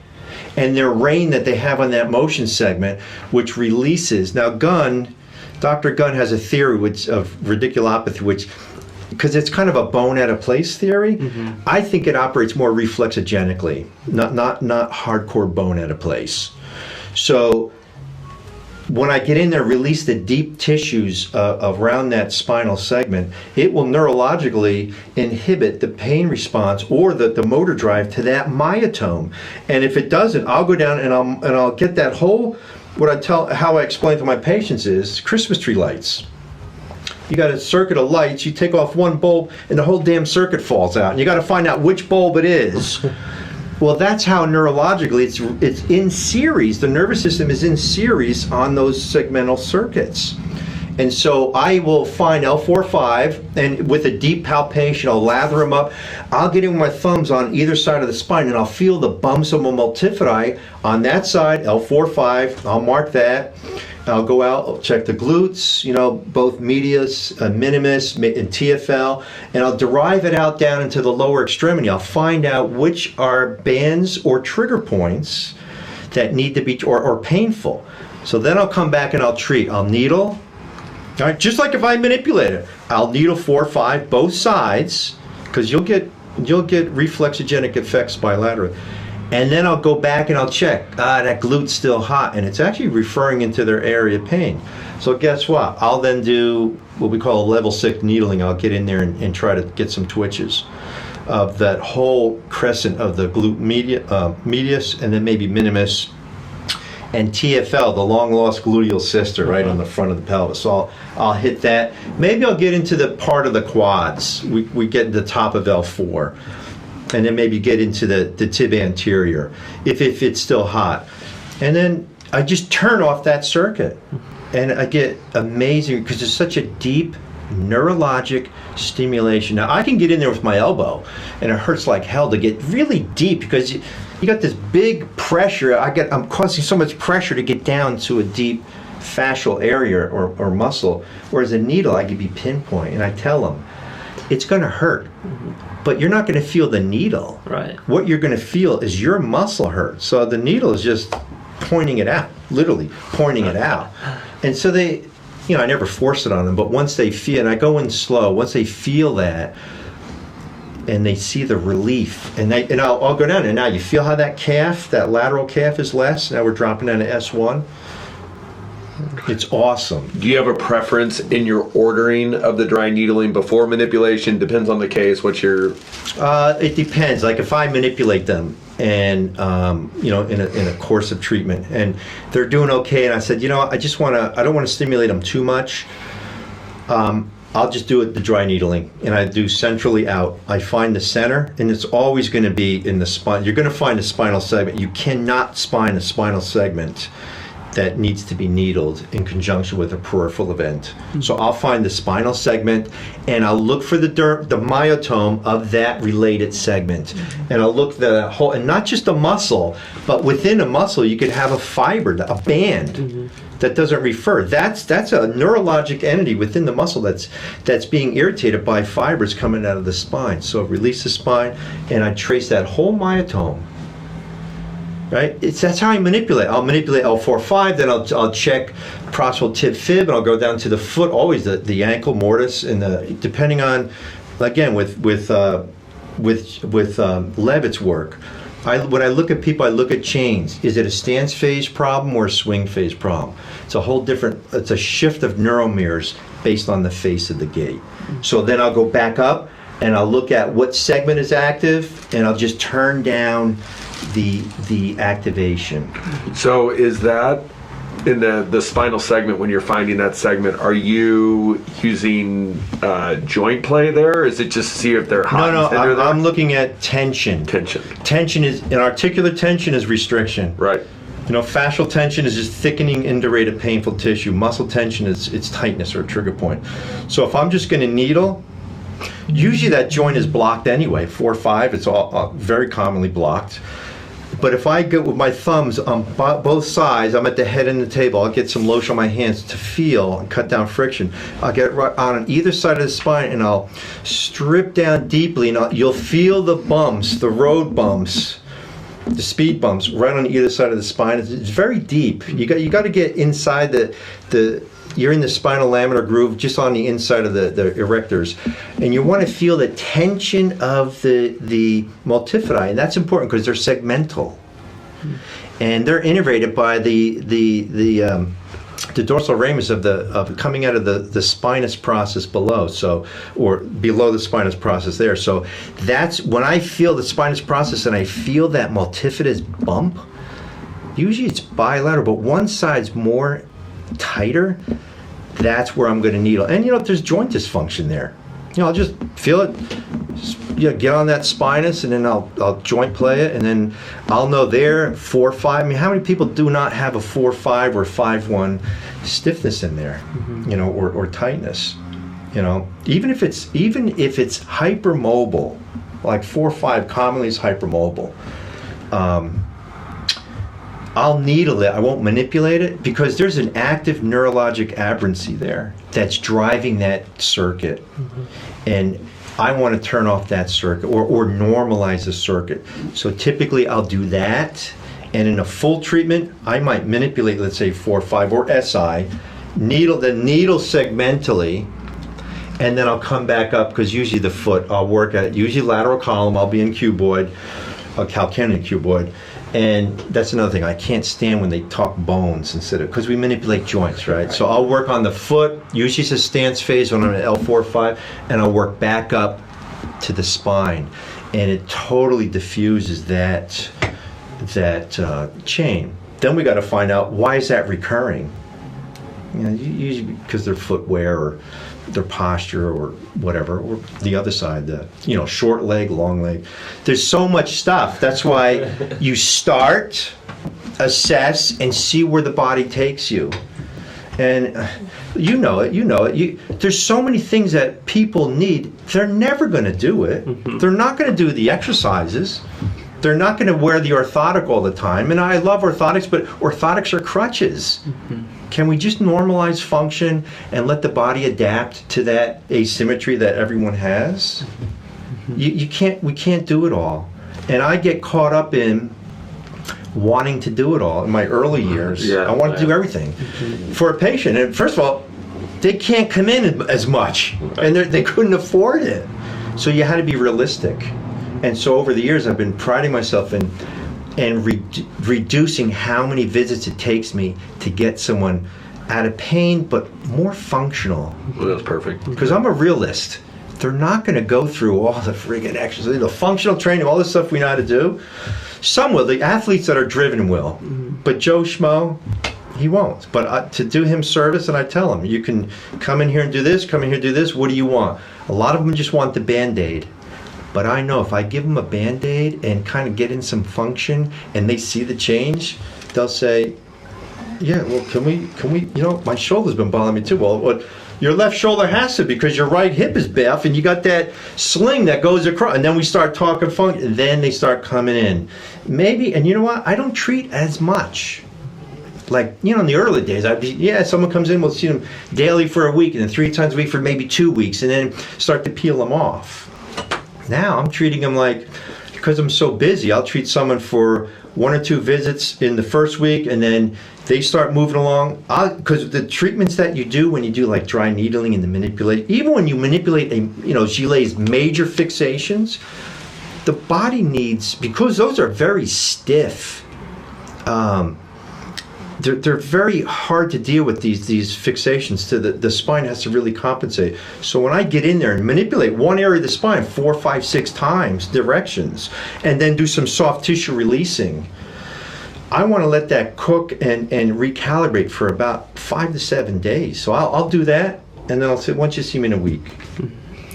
and their rein that they have on that motion segment, which releases. Now Dr. Gunn has a theory of radiculopathy, because it's kind of a bone at a place theory. Mm-hmm. I think it operates more reflexogenically, not hardcore bone at a place. So when I get in there, release the deep tissues around that spinal segment, it will neurologically inhibit the pain response or the motor drive to that myotome. And if it doesn't, I'll go down and I'll get that whole, how I explain to my patients is Christmas tree lights. You got a circuit of lights, you take off one bulb and the whole damn circuit falls out. And you got to find out which bulb it is. Well, that's how neurologically it's in series. The nervous system is in series on those segmental circuits. And so I will find L4-5, and with a deep palpation, I'll lather them up. I'll get in with my thumbs on either side of the spine, and I'll feel the bumps of a multifidi on that side, L4-5. I'll mark that. I'll go out, I'll check the glutes, both medius, minimus, and TFL, and I'll derive it out down into the lower extremity. I'll find out which are bands or trigger points that need to be, or painful. So then I'll come back and I'll treat. I'll needle. All right, just like if I manipulate it, I'll needle 4-5 both sides, because you'll get reflexogenic effects bilaterally. And then I'll go back and I'll check. That glute's still hot, and it's actually referring into their area of pain. So guess what? I'll then do what we call a level 6 needling. I'll get in there and try to get some twitches of that whole crescent of the glute medius, and then maybe minimus, and TFL, the long lost gluteal sister, right on the front of the pelvis. So I'll hit that. Maybe I'll get into the part of the quads. We get to the top of L4. And then maybe get into the tib anterior if it's still hot. And then I just turn off that circuit. and I get amazing, because it's such a deep neurologic stimulation. Now I can get in there with my elbow and it hurts like hell to get really deep, because you got this big pressure. I'm causing so much pressure to get down to a deep fascial area or muscle, whereas a needle I can be pinpoint, and I tell them it's going to hurt, but you're not going to feel the needle. Right. What you're going to feel is your muscle hurt. So the needle is just pointing it out, literally pointing it out. And so they, I never force it on them, but once they feel, and I go in slow, once they feel that, and they see the relief, and I'll go down, and now you feel how that lateral calf is less. Now we're dropping down to S1. It's awesome. Do you have a preference in your ordering of the dry needling before manipulation? Depends on the case. What's your... It depends. Like if I manipulate them and, in a course of treatment, and they're doing okay, and I said, I don't want to stimulate them too much. I'll just do the dry needling, and I do centrally out. I find the center, and it's always going to be in the spine. You're going to find a spinal segment. You cannot spine a spinal segment that needs to be needled in conjunction with a peripheral event. So I'll find the spinal segment, and I'll look for the myotome of that related segment. And I'll look the whole, and not just a muscle, but within a muscle you could have a fiber, a band that doesn't refer. That's a neurologic entity within the muscle that's being irritated by fibers coming out of the spine. So release the spine, and I trace that whole myotome. Right? That's how I manipulate. I'll manipulate L4-5, then I'll check proximal tib fib, and I'll go down to the foot, always the ankle mortise, and depending on, again, with Levitt's work, when I look at people, I look at chains. Is it a stance phase problem or a swing phase problem? It's a shift of neuromirrors based on the face of the gait. So then I'll go back up, and I'll look at what segment is active, and I'll just turn down the activation. So is that in the spinal segment, when you're finding that segment, are you using joint play there? Is it just to see if they're hot? No, I'm looking at tension. Tension is, an articular tension is restriction. Right. Fascial tension is just thickening, indurated, painful tissue. Muscle tension is its tightness or trigger point. So if I'm just going to needle, usually that joint is blocked anyway. 4-5, it's all very commonly blocked. But if I go with my thumbs on both sides, I'm at the head and the table, I'll get some lotion on my hands to feel and cut down friction. I'll get right on either side of the spine, and I'll strip down deeply, and you'll feel the bumps, the road bumps, the speed bumps right on either side of the spine. It's very deep. You got to get inside you're in the spinal laminar groove, just on the inside of the erectors, and you want to feel the tension of the multifidi, and that's important because they're segmental, and they're innervated by the dorsal ramus of coming out of the spinous process below, or below the spinous process there. So that's when I feel the spinous process and I feel that multifidus bump. Usually it's bilateral, but one side's more tighter. That's where I'm going to needle. And if there's joint dysfunction there, I'll just feel it, get on that spinous, and then I'll joint play it, and then I'll know there 4-5. I mean, how many people do not have a 4-5 or 5-1 stiffness in there, or tightness, even if it's hypermobile, like 4-5 commonly is hypermobile. I'll needle it. I won't manipulate it, because there's an active neurologic aberrancy there that's driving that circuit, and I want to turn off that circuit or normalize the circuit. So typically I'll do that, and in a full treatment I might manipulate, let's say 4-5 or SI, needle segmentally, and then I'll come back up, because usually the foot I'll work at, usually lateral column. I'll be in cuboid, a calcaneal cuboid. And that's another thing. I can't stand when they talk bones because we manipulate joints, right? So I'll work on the foot. Usually it's a stance phase when I'm at L4-5, and I'll work back up to the spine, and it totally diffuses that chain. Then we got to find out, why is that recurring? Usually because their footwear or their posture or whatever, or the other side, short leg, long leg. There's so much stuff. That's why you start, assess, and see where the body takes you. And you know it. There's so many things that people need. They're never going to do it. They're not going to do the exercises. They're not going to wear the orthotic all the time. And I love orthotics, but orthotics are crutches. Can we just normalize function and let the body adapt to that asymmetry that everyone has? We can't do it all. And I get caught up in wanting to do it all in my early years. I want to do everything for a patient. And first of all, they can't come in as much, and they couldn't afford it. So you had to be realistic. And so over the years, I've been priding myself in reducing how many visits it takes me to get someone out of pain, but more functional. Well, that's perfect. Because I'm a realist. They're not going to go through all the friggin' exercises, the functional training, all this stuff we know how to do. Some will. The athletes that are driven will. But Joe Schmo, he won't. But to do him service, and I tell him, you can come in here and do this, come in here and do this, what do you want? A lot of them just want the Band-Aid. But I know if I give them a Band-Aid and kind of get in some function and they see the change, they'll say, yeah, well, can we, my shoulder's been bothering me too. Well, your left shoulder has to, because your right hip is off and you got that sling that goes across. And then we start talking function, and then they start coming in. Maybe, and you know what? I don't treat as much. Like, in the early days, someone comes in, we'll see them daily for a week, and then 3 times a week for maybe 2 weeks, and then start to peel them off. Now I'm treating them like, because I'm so busy, I'll treat someone for 1 or 2 visits in the first week, and then they start moving along. Because the treatments that you do when you do like dry needling and the manipulate, even when you manipulate Gilet's major fixations, the body needs, because those are very stiff. They're very hard to deal with, these fixations. The spine has to really compensate. So when I get in there and manipulate one area of the spine 4, 5, 6 times directions, and then do some soft tissue releasing, I want to let that cook and recalibrate for about 5 to 7 days. So I'll do that, and then I'll say, once you see me in a week,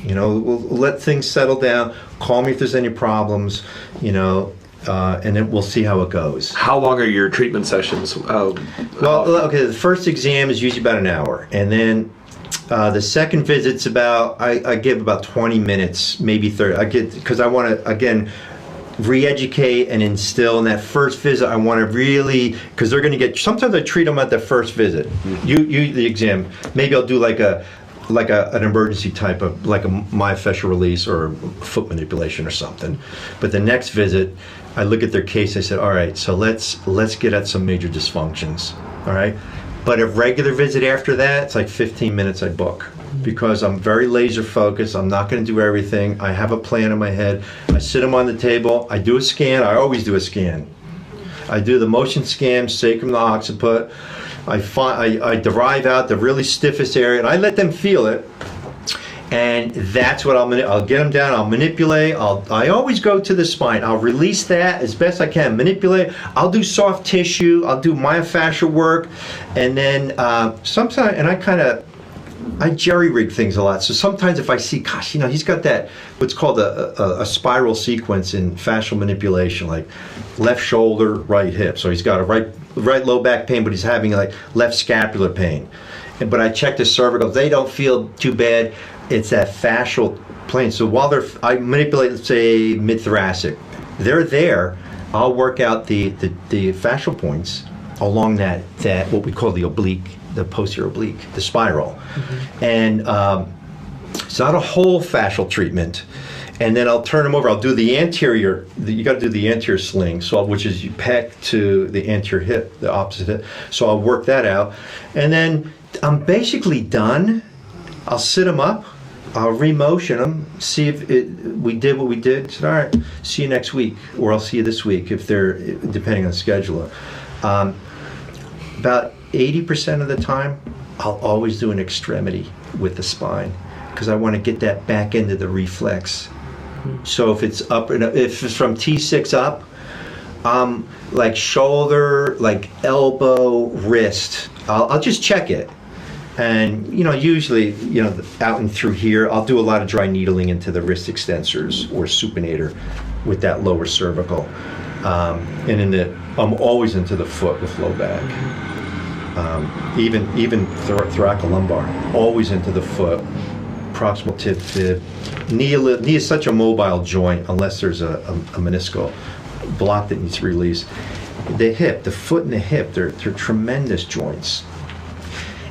we'll let things settle down. Call me if there's any problems, and then we'll see how it goes. How long are your treatment sessions? The first exam is usually about an hour, and then the second visit's about, I give about 20 minutes, maybe 30. Because I want to, again, re-educate and instill. In that first visit, I want to really, because they're going to get, sometimes I treat them at the first visit. The exam, maybe I'll do like an emergency type of, like a myofascial release or foot manipulation or something. But the next visit, I look at their case, I said, all right, so let's get at some major dysfunctions, all right? But a regular visit after that, it's like 15 minutes I book, because I'm very laser focused. I'm not going to do everything. I have a plan in my head. I sit them on the table. I do a scan. I always do a scan. I do the motion scan, sacrum to occiput. I derive out the really stiffest area, and I let them feel it. And that's what I'll get them down. I'll manipulate. I always go to the spine. I'll release that as best I can. Manipulate. I'll do soft tissue. I'll do myofascial work, and then sometimes, and I jerry-rig things a lot. So sometimes if I see, gosh, he's got that, what's called a spiral sequence in fascial manipulation, like left shoulder, right hip. So he's got a right low back pain, but he's having like left scapular pain. But I check the cervical. They don't feel too bad. It's that fascial plane. So while I manipulate, let's say mid-thoracic, they're there. I'll work out the fascial points along that what we call the oblique, the posterior oblique, the spiral. And it's not a whole fascial treatment. And then I'll turn them over. I'll do the anterior. You got to do the anterior sling, which is you pec to the anterior hip, the opposite hip. So I'll work that out, and then I'm basically done. I'll sit them up. I'll remotion them, see if we did what we did. Said, all right, see you next week, or I'll see you this week if they're, depending on the scheduler. About 80% of the time, I'll always do an extremity with the spine, because I want to get that back into the reflex. So if it's up, if it's from T6 up, like shoulder, like elbow, wrist, I'll just check it. And, usually, out and through here, I'll do a lot of dry needling into the wrist extensors or supinator with that lower cervical. And I'm always into the foot with low back. even thoracolumbar, always into the foot, proximal tib fib. Knee is such a mobile joint unless there's a meniscal block that needs to release. The hip, the foot and the hip, they're tremendous joints.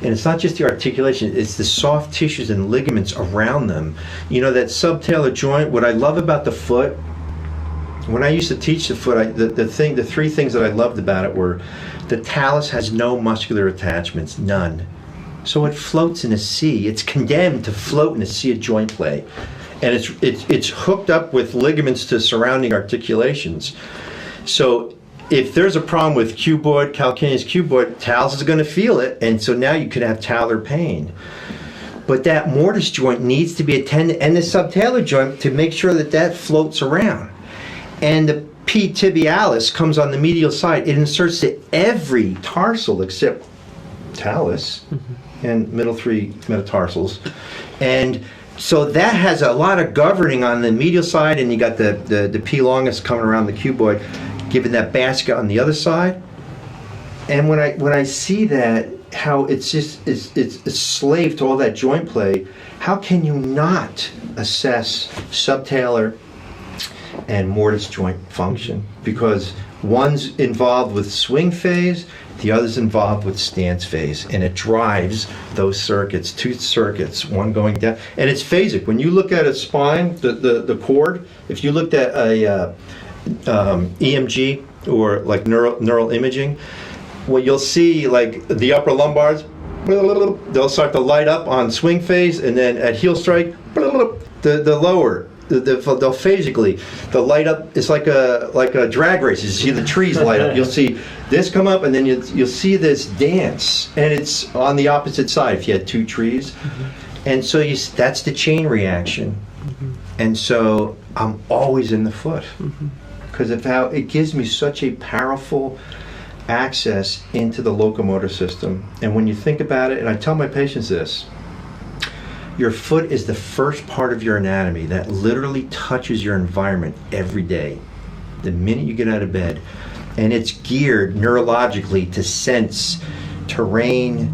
And it's not just the articulation, it's the soft tissues and ligaments around them. You know, that subtalar joint, what I love about the foot, when I used to teach the foot, the three things that I loved about it were the talus has no muscular attachments, none. So it floats in a sea. It's condemned to float in a sea of joint play. And it's hooked up with ligaments to surrounding articulations. So if there's a problem with cuboid, calcaneus cuboid, talus is going to feel it, and so now you could have talar pain. But that mortise joint needs to be attended, and the subtalar joint, to make sure that floats around. And the P tibialis comes on the medial side. It inserts to every tarsal except talus and middle three metatarsals. And so that has a lot of governing on the medial side, and you got the P longus coming around the cuboid, giving that basket on the other side. And when I see that, how it's a slave to all that joint play, how can you not assess subtalar and mortise joint function? Because one's involved with swing phase, the other's involved with stance phase, and it drives those circuits, two circuits, one going down, and it's phasic. When you look at a spine, the cord, if you looked at a EMG or like neural imaging, what you'll see, like the upper lumbars, they'll start to light up on swing phase, and then at heel strike, the lower, they'll phasically, the light up is like a drag race. You see the trees light up. You'll see this come up, and then you'll see this dance, and it's on the opposite side if you had two trees. And so that's the chain reaction. And so I'm always in the foot because of how it gives me such a powerful access into the locomotor system. And when you think about it, and I tell my patients this, your foot is the first part of your anatomy that literally touches your environment every day, the minute you get out of bed. And it's geared neurologically to sense terrain,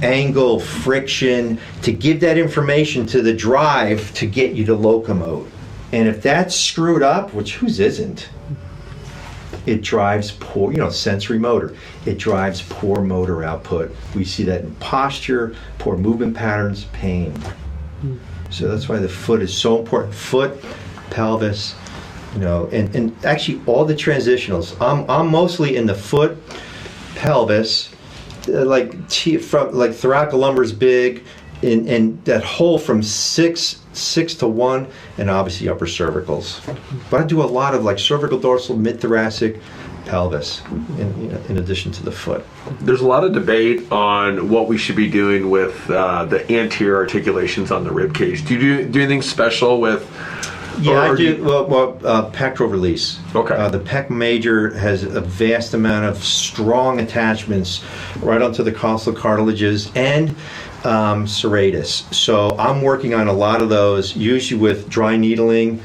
angle, friction, to give that information to the drive to get you to locomote. And if that's screwed up, which whose isn't, it drives poor, sensory motor. It drives poor motor output. We see that in posture, poor movement patterns, pain. So that's why the foot is so important. Foot, pelvis, and actually all the transitionals. I'm mostly in the foot, pelvis, like thoracolumbar is big, and that hole from 6 to 1, and obviously upper cervicals. But I do a lot of like cervical, dorsal, mid-thoracic, pelvis, in addition to the foot. There's a lot of debate on what we should be doing with the anterior articulations on the rib cage. Do you do anything special with? Yeah, I do. Pectoral release. Okay. The pec major has a vast amount of strong attachments right onto the costal cartilages and serratus. So I'm working on a lot of those, usually with dry needling,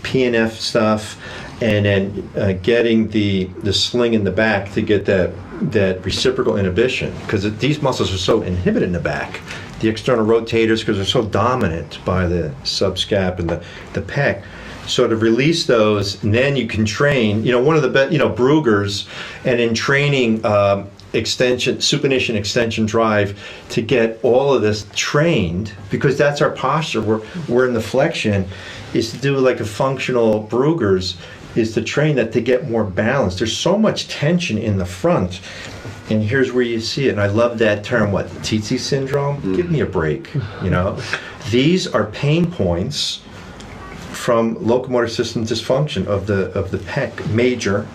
PNF stuff, and then getting the sling in the back to get that reciprocal inhibition, because these muscles are so inhibited in the back. The external rotators, because they're so dominant by the subscap and the pec. So to release those, and then you can train, one of the best, Brugger's, and in training extension, supination extension drive, to get all of this trained, because that's our posture. We're in the flexion, is to do like a functional Brugger's, is to train that to get more balance. There's so much tension in the front. And here's where you see it. And I love that term, tsetse syndrome? Give me a break, These are pain points from locomotor system dysfunction of the pec major.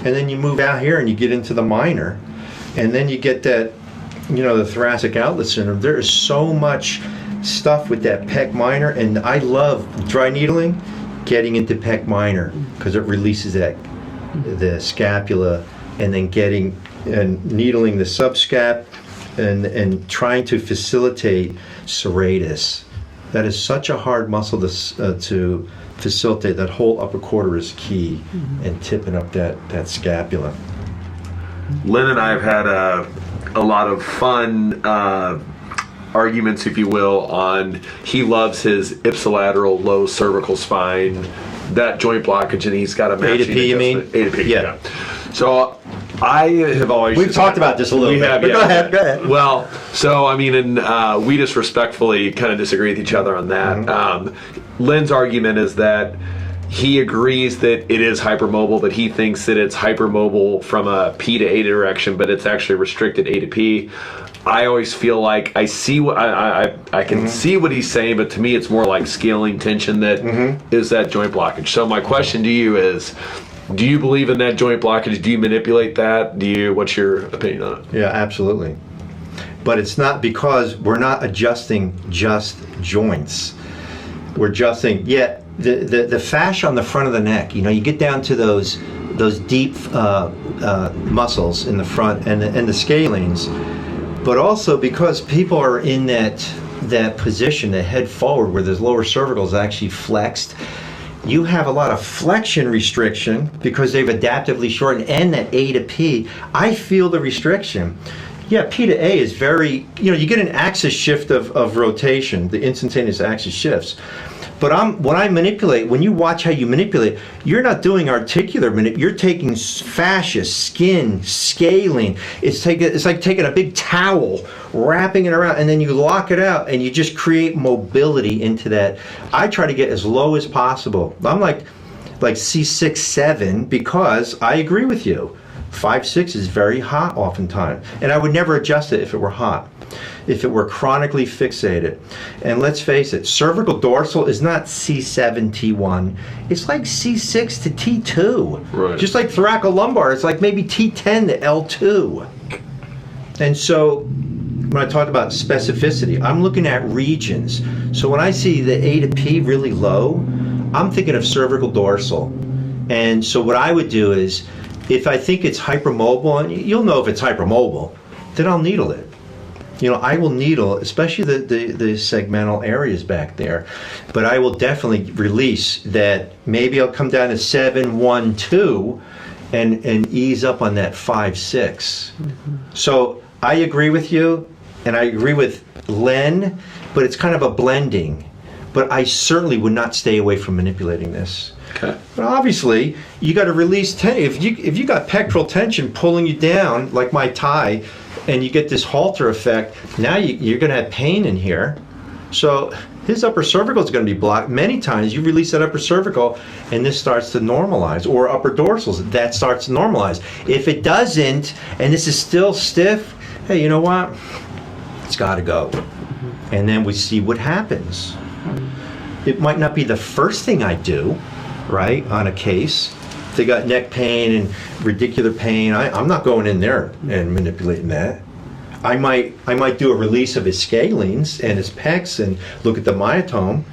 And then you move out here and you get into the minor. And then you get that, the thoracic outlet syndrome. There is so much stuff with that pec minor. And I love dry needling, getting into pec minor, because it releases the scapula, and then getting and needling the subscap and trying to facilitate serratus. That is such a hard muscle to facilitate. That whole upper quarter is key, and tipping up that scapula. Lynn and I have had a lot of fun arguments, if you will, on he loves his ipsilateral low cervical spine, that joint blockage, and he's got a matching A to P, you mean? A to P, yeah. So I have always... We've talked about this a little bit. But go ahead. Well, so, I mean, and we just respectfully kind of disagree with each other on that. Mm-hmm. Lynn's argument is that he agrees that it is hypermobile, but he thinks that it's hypermobile from a P to A direction, but it's actually restricted A to P. I always feel like I see what I can see what he's saying, but to me it's more like scaling tension that is that joint blockage. So my question to you is, do you believe in that joint blockage? Do you manipulate that? What's your opinion on it? Yeah, absolutely. But it's not, because we're not adjusting just joints. We're adjusting, the fascia on the front of the neck. You know, you get down to those deep muscles in the front and the scalenes. But also because people are in that position, the head forward, where the lower cervical is actually flexed, you have a lot of flexion restriction because they've adaptively shortened, and that A to P. I feel the restriction. Yeah, P to A is very, you get an axis shift of rotation, the instantaneous axis shifts. But when I manipulate, when you watch how you manipulate, you're not doing articular you're taking fascia, skin, scaling. It's like taking a big towel, wrapping it around, and then you lock it out, and you just create mobility into that. I try to get as low as possible. I'm like C6, 7, because I agree with you. 5, 6 is very hot oftentimes, and I would never adjust it if it were hot. If it were chronically fixated. And let's face it, cervical dorsal is not C7, T1. It's like C6 to T2. Right. Just like thoracolumbar, it's like maybe T10 to L2. And so when I talked about specificity, I'm looking at regions. So when I see the A to P really low, I'm thinking of cervical dorsal. And so what I would do is, if I think it's hypermobile, and you'll know if it's hypermobile, then I'll needle it. I will needle, especially the segmental areas back there, but I will definitely release that. Maybe I'll come down to 7, 1, 2 and ease up on that 5, 6. So I agree with you, and I agree with Len, but it's kind of a blending. But I certainly would not stay away from manipulating this. Okay. But obviously, you got to release tension. If you got pectoral tension pulling you down, like my tie, and you get this halter effect, now you're going to have pain in here. So his upper cervical is going to be blocked. Many times you release that upper cervical and this starts to normalize, or upper dorsals, that starts to normalize. If it doesn't, and this is still stiff, hey, you know what? It's got to go. And then we see what happens. It might not be the first thing I do, right, on a case. They got neck pain and radicular pain. I'm not going in there and manipulating that. I might do a release of his scalenes and his pecs and look at the myotome,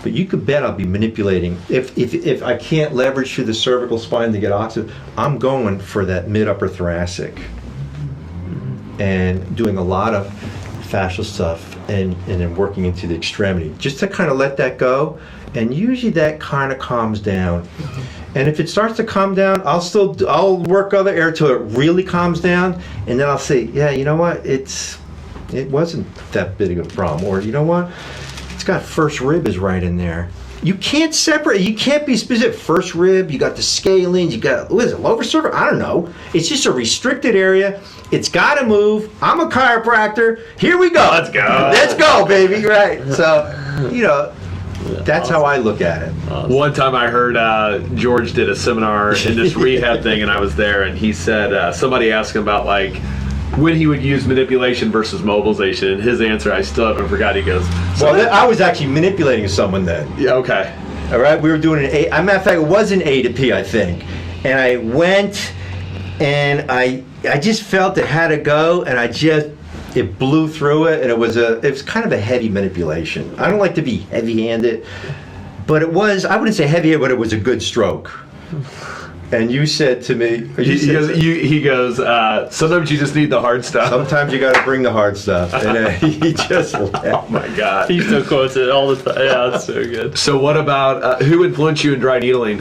but you could bet I'll be manipulating. If I can't leverage through the cervical spine to get oxygen, I'm going for that mid-upper thoracic and doing a lot of fascial stuff and then working into the extremity just to kind of let that go. And usually that kind of calms down. And if it starts to calm down, I'll work other air till it really calms down, and then I'll say, yeah, you know what, it wasn't that big of a problem, or you know what, it's got first rib is right in there. You can't separate. You can't be specific. First rib, you got the scalene, you got, what is it, lower cervical? I don't know. It's just a restricted area. It's got to move. I'm a chiropractor. Here we go. Let's go. Let's go, baby. Right. So, that's how I look at it. One time I heard George did a seminar in this rehab thing, and I was there, and he said, somebody asked him about when he would use manipulation versus mobilization, and his answer, I still haven't forgot, he goes, I was actually manipulating someone then. Yeah, okay. All right, we were doing an A. As a matter of fact, it was an A to P, I think. And I went, and I just felt it had to go, and it blew through it, and it was kind of a heavy manipulation. I don't like to be heavy-handed, but it was, I wouldn't say heavy, but it was a good stroke. And you said to me, he goes, sometimes you just need the hard stuff. Sometimes you got to bring the hard stuff. And he just laughed. Oh my God. He still quotes it all the time. Yeah, that's so good. So what about, who influenced you in dry needling?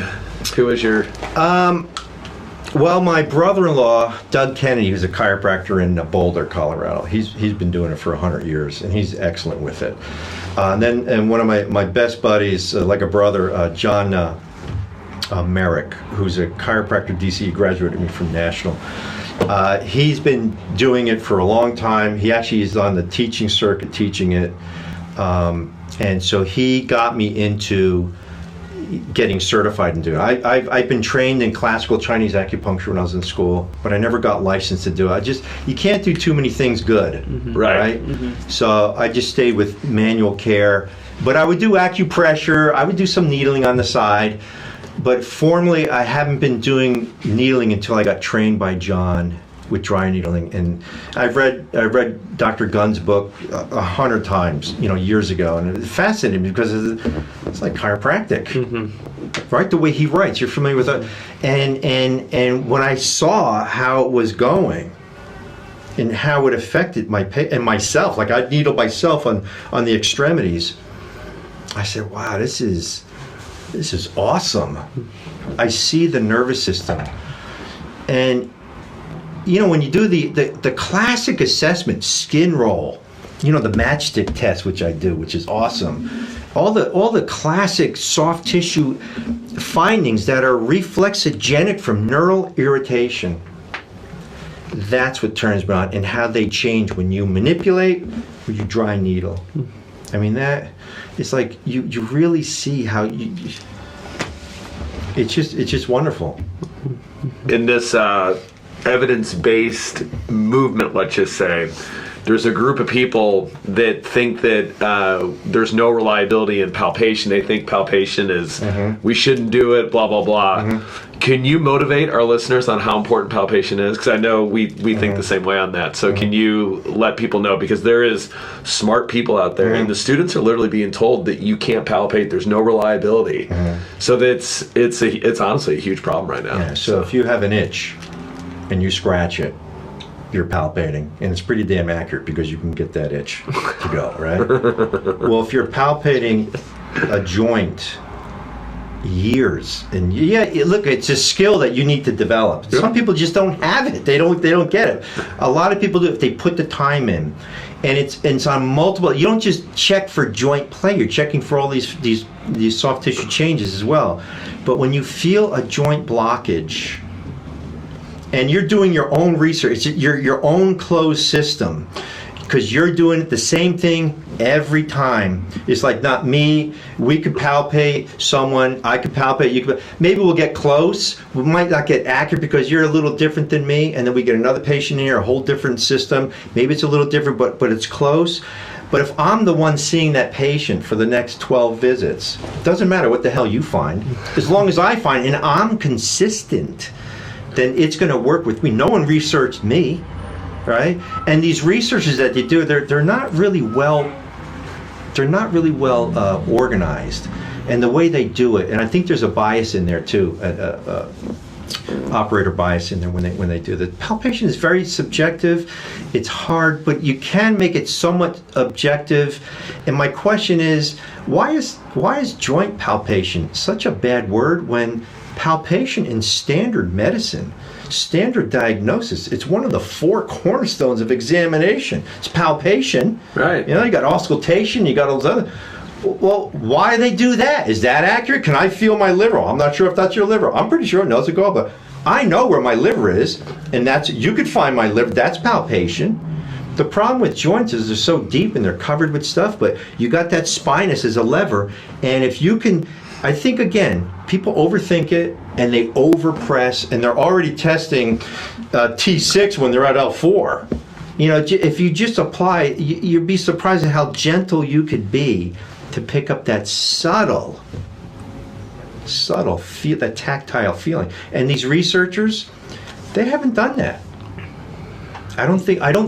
Who was your... Well, my brother-in-law, Doug Kennedy, who's a chiropractor in Boulder, Colorado, he's been doing it for 100 years, and he's excellent with it. And one of my best buddies, like a brother, John Merrick, who's a chiropractor DC, he graduated me from National. He's been doing it for a long time. He actually is on the teaching circuit teaching it. And so he got me into getting certified in doing it. I've been trained in classical Chinese acupuncture when I was in school, but I never got licensed to do it. You can't do too many things good, right? So I just stayed with manual care. But I would do acupressure, I would do some needling on the side, but formally I haven't been doing needling until I got trained by John with dry needling. And I read Dr. Gunn's book 100 times, years ago, and it fascinated me because it's like chiropractic, right? The way he writes, you're familiar with it. And when I saw how it was going and how it affected myself, like I'd needle myself on the extremities, I said, wow, this is awesome. I see the nervous system. And when you do the classic assessment, skin roll, the matchstick test, which I do, which is awesome. All the classic soft tissue findings that are reflexogenic from neural irritation. That's what turns me on, and how they change when you manipulate or you dry needle. I mean, that it's like you really see how it's just wonderful. In this evidence-based movement, let's just say, there's a group of people that think that there's no reliability in palpation. They think palpation is, we shouldn't do it, blah, blah, blah. Can you motivate our listeners on how important palpation is? Because I know we think the same way on that. So can you let people know? Because there is smart people out there, and the students are literally being told that you can't palpate. There's no reliability. So it's honestly a huge problem right now. Yeah, so if you have an itch and you scratch it, you're palpating, and it's pretty damn accurate because you can get that itch to go, right? Well, if you're palpating a joint years, and look, it's a skill that you need to develop. Some people just don't have it. They don't get it. A lot of people do if they put the time in, and it's on multiple. You don't just check for joint play. You're checking for all these soft tissue changes as well. But when you feel a joint blockage, and you're doing your own research, it's your own closed system, because you're doing the same thing every time. It's like not me. We could palpate someone. I could palpate. You could. Maybe we'll get close. We might not get accurate because you're a little different than me, and then we get another patient here, a whole different system. Maybe it's a little different, but it's close. But if I'm the one seeing that patient for the next 12 visits, it doesn't matter what the hell you find, as long as I find and I'm consistent, then it's going to work with me. No one researched me, right? And these researches that they do, they're not really well organized, and the way they do it. And I think there's a bias in there too, operator bias in there when they do that. Palpation is very subjective. It's hard, but you can make it somewhat objective. And my question is, why is joint palpation such a bad word when palpation in standard medicine, standard diagnosis, it's one of the 4 cornerstones of examination. It's palpation. Right. You got auscultation, you got all those other. Well, why they do that? Is that accurate? Can I feel my liver? I'm not sure if that's your liver. I'm pretty sure it knows it go, but I know where my liver is, and you could find my liver. That's palpation. The problem with joints is they're so deep and they're covered with stuff, but you got that spinous as a lever, and if you can, I think, again, people overthink it and they overpress, and they're already testing T6 when they're at L4. If you just apply, you'd be surprised at how gentle you could be to pick up that subtle feel, that tactile feeling. And these researchers, they haven't done that. I don't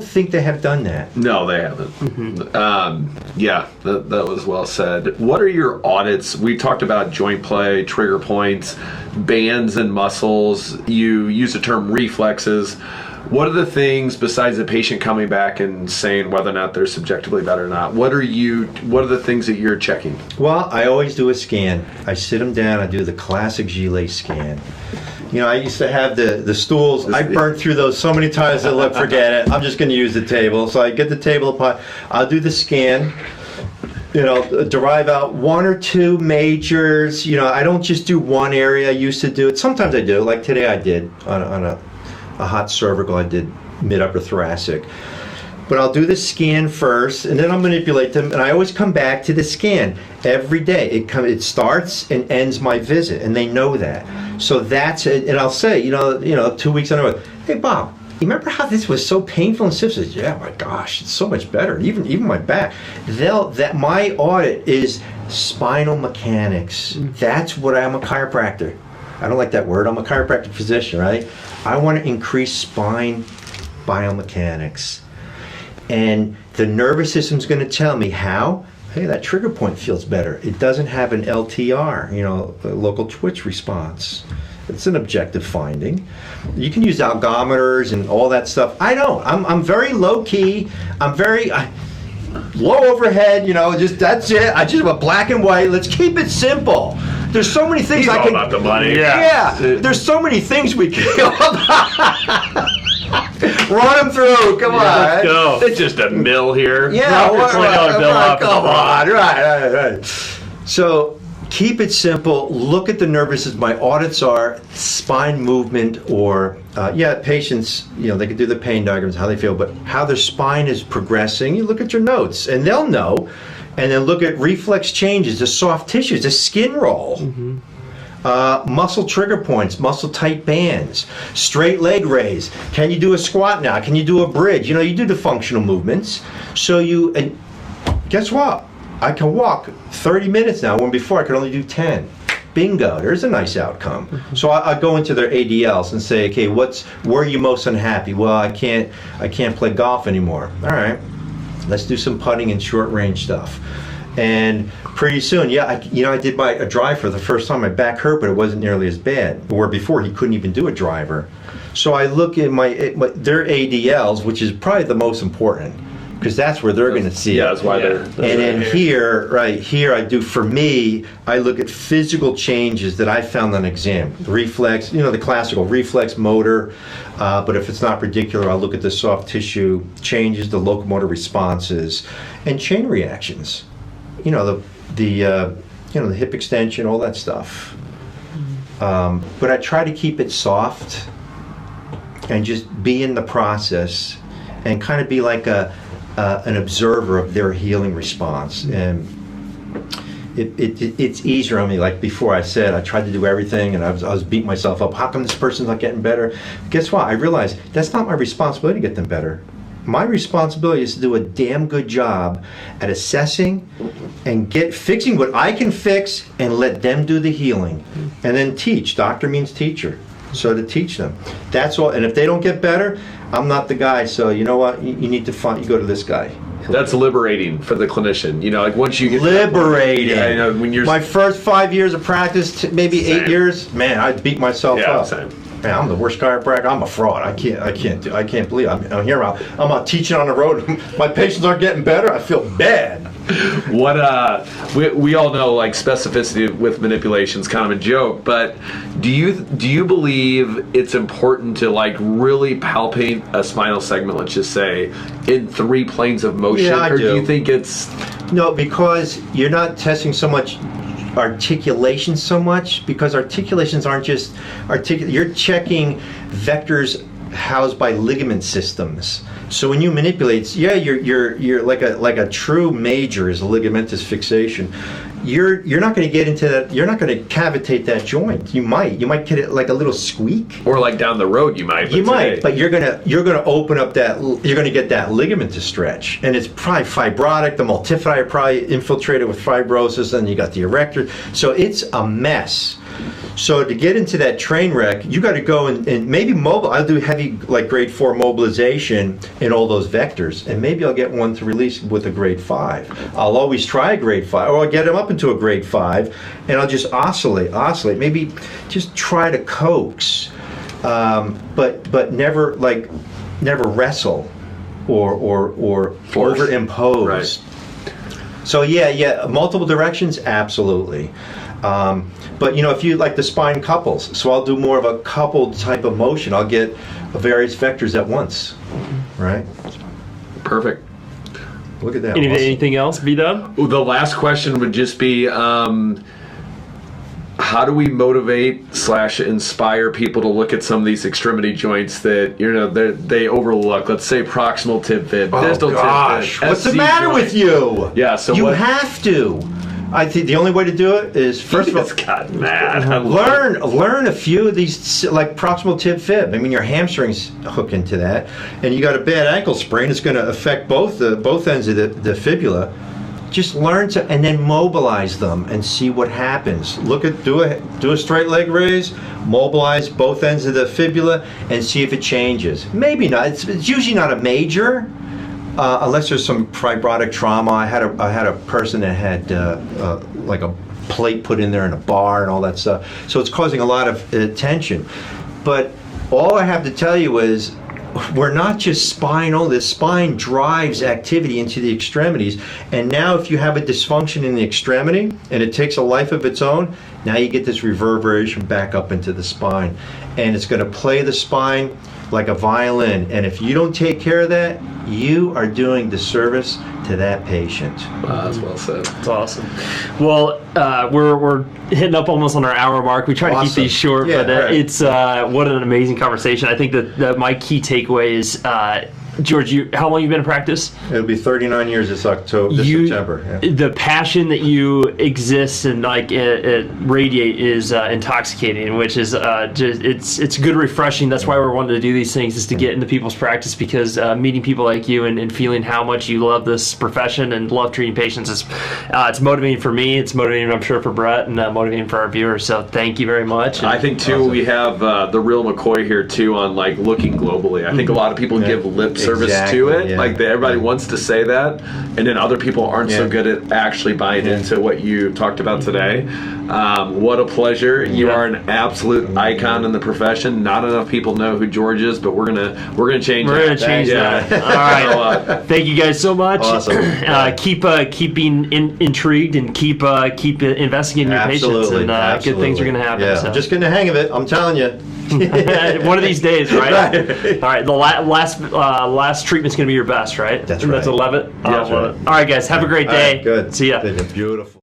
think they have done that. No, they haven't. That was well said. What are your audits? We talked about joint play, trigger points, bands and muscles. You use the term reflexes. What are the things, besides the patient coming back and saying whether or not they're subjectively better or not? What are the things that you're checking? Well, I always do a scan. I sit them down. I do the classic Gillet scan. You know, I used to have the stools. I burnt through those so many times that look, forget it. I'm just going to use the table. So I get the table apart. I'll do the scan. You know, derive out 1 or 2 majors. You know, I don't just do one area. I used to do it. Sometimes I do. Like today I did on a hot cervical. I did mid-upper thoracic. But I'll do the scan first, and then I'll manipulate them, and I always come back to the scan every day. It starts and ends my visit, and they know that. So that's it. And I'll say, you know, 2 weeks in a row, hey, Bob, you remember how this was so painful? And Sif says, yeah, my gosh, it's so much better. Even my back. My audit is spinal mechanics. That's what I'm a chiropractor. I don't like that word. I'm a chiropractic physician, right? I want to increase spine biomechanics. And the nervous system's going to tell me how. Hey, that trigger point feels better. It doesn't have an LTR, you know, a local twitch response. It's an objective finding. You can use algometers and all that stuff. I don't. I'm very low key. I'm very low overhead. You know, just that's it. I just have a black and white. Let's keep it simple. There's so many things He's all about the money. Yeah. There's so many things we can. Run them through. Come on. Let's go. It's just a mill here. Yeah. $20 bill off. Come on. Right. So keep it simple. Look at the nervous system. My audits are spine movement or, patients, you know, they can do the pain diagrams, how they feel, but how their spine is progressing. You look at your notes, and they'll know. And then look at reflex changes, the soft tissues, the skin roll. Mm-hmm. Muscle trigger points, muscle tight bands, straight leg raise. Can you do a squat now? Can you do a bridge? You know, you do the functional movements. And guess what? I can walk 30 minutes now, when before I could only do 10. Bingo, there's a nice outcome. Mm-hmm. So I go into their ADLs and say, okay, where are you most unhappy? Well, I can't play golf anymore. All right, let's do some putting and short range stuff. And pretty soon, I did a drive for the first time. My back hurt, but it wasn't nearly as bad. Where before, he couldn't even do a driver. So I look at their ADLs, which is probably the most important, because that's where they're going to see it. Yeah, that's why they're. And then here, I do, for me, I look at physical changes that I found on exam. Reflex, the classical reflex, motor, but if it's not radicular, I'll look at the soft tissue changes, the locomotor responses, and chain reactions. The hip extension, all that stuff. But I try to keep it soft and just be in the process and kind of be like an observer of their healing response. And it's easier on me. Like before I said, I tried to do everything and I was beating myself up. How come this person's not getting better? Guess what? I realized that's not my responsibility to get them better. My responsibility is to do a damn good job at assessing and fixing what I can fix and let them do the healing. And then teach. Doctor means teacher. So to teach them. That's all. And if they don't get better, I'm not the guy. So you know what? You need to you go to this guy. That's liberating for the clinician. Like once you get liberating. When you're my first 5 years of practice, maybe 8 years, man, I'd beat myself up. Same. Man, I'm the worst chiropractor. I'm a fraud. I can't believe I'm here. I'm out teaching on the road. My patients aren't getting better. I feel bad. What we all know, like specificity with manipulation is kind of a joke, but do you believe it's important to like really palpate a spinal segment, let's just say, in 3 planes of motion? Yeah, I do. Do you think it's no, because you're not testing so much articulation so much, because articulations aren't just you're checking vectors housed by ligament systems. So when you manipulate, you're like a true major is a ligamentous fixation. You're not going to get into that. You're not going to cavitate that joint. You might get it like a little squeak. Or like down the road, you might. But you're gonna open up that. You're going to get that ligament to stretch, and it's probably fibrotic. The multifidi are probably infiltrated with fibrosis, and you got the erector. So it's a mess. So to get into that train wreck, you got to go and maybe I'll do heavy, like grade 4 mobilization in all those vectors, and maybe I'll get one to release with a grade 5. I'll always try a grade 5, or I'll get them up into a grade 5, and I'll just oscillate. Maybe just try to coax, but never wrestle or overimpose. Right. So yeah, multiple directions, absolutely. But if you like the spine couples, so I'll do more of a coupled type of motion. I'll get various vectors at once, right? Perfect. Look at that. Anything else, B-Dub? The last question would just be, how do we motivate / inspire people to look at some of these extremity joints that they overlook? Let's say proximal tib fib, distal tib fib. What's the matter with you? Yeah, so you have to. I think the only way to do it is first of all, got mad. learn a few of these, like proximal tib fib. I mean, your hamstrings hook into that, and you got a bad ankle sprain. It's going to affect both ends of the fibula. Just learn to, and then mobilize them and see what happens. Do a straight leg raise, mobilize both ends of the fibula, and see if it changes. Maybe not. It's usually not a major, unless there's some fibrotic trauma. I had a person that had like a plate put in there in a bar and all that stuff. So it's causing a lot of tension. But all I have to tell you is, we're not just spinal. The spine drives activity into the extremities, and now if you have a dysfunction in the extremity and it takes a life of its own, now you get this reverberation back up into the spine, and it's going to play the spine like a violin. And if you don't take care of that, you are doing disservice to that patient. Wow, that's well said. That's awesome. Well, we're hitting up almost on our hour mark. We try to keep these short, but right. It's what an amazing conversation. I think that my key takeaway is, George, how long you been in practice? It'll be 39 years this September. Yeah. The passion that you exist and it radiate is intoxicating, which is it's good, refreshing. That's why we're wanting to do these things, is to get into people's practice, because meeting people like you and feeling how much you love this profession and love treating patients is it's motivating for me. It's motivating, I'm sure, for Brett, and motivating for our viewers. So thank you very much. I think too, we have the real McCoy here too on like looking globally. I think a lot of people give lip service to it, like everybody wants to say that, and then other people aren't so good at actually buying into what you talked about today. What a pleasure. You are an absolute icon in the profession. Not enough people know who George is, but we're gonna change that. We're gonna change that. All right. Thank you guys so much. Awesome. Keep being intrigued, and keep investigating your patients, and good things are gonna happen. Yeah. So. Just getting the hang of it, I'm telling you. One of these days, right? All right. The last treatment's going to be your best, right? That's right. That's 11th. That's right. All right, guys. Have a great day. All right, good. See ya. Beautiful.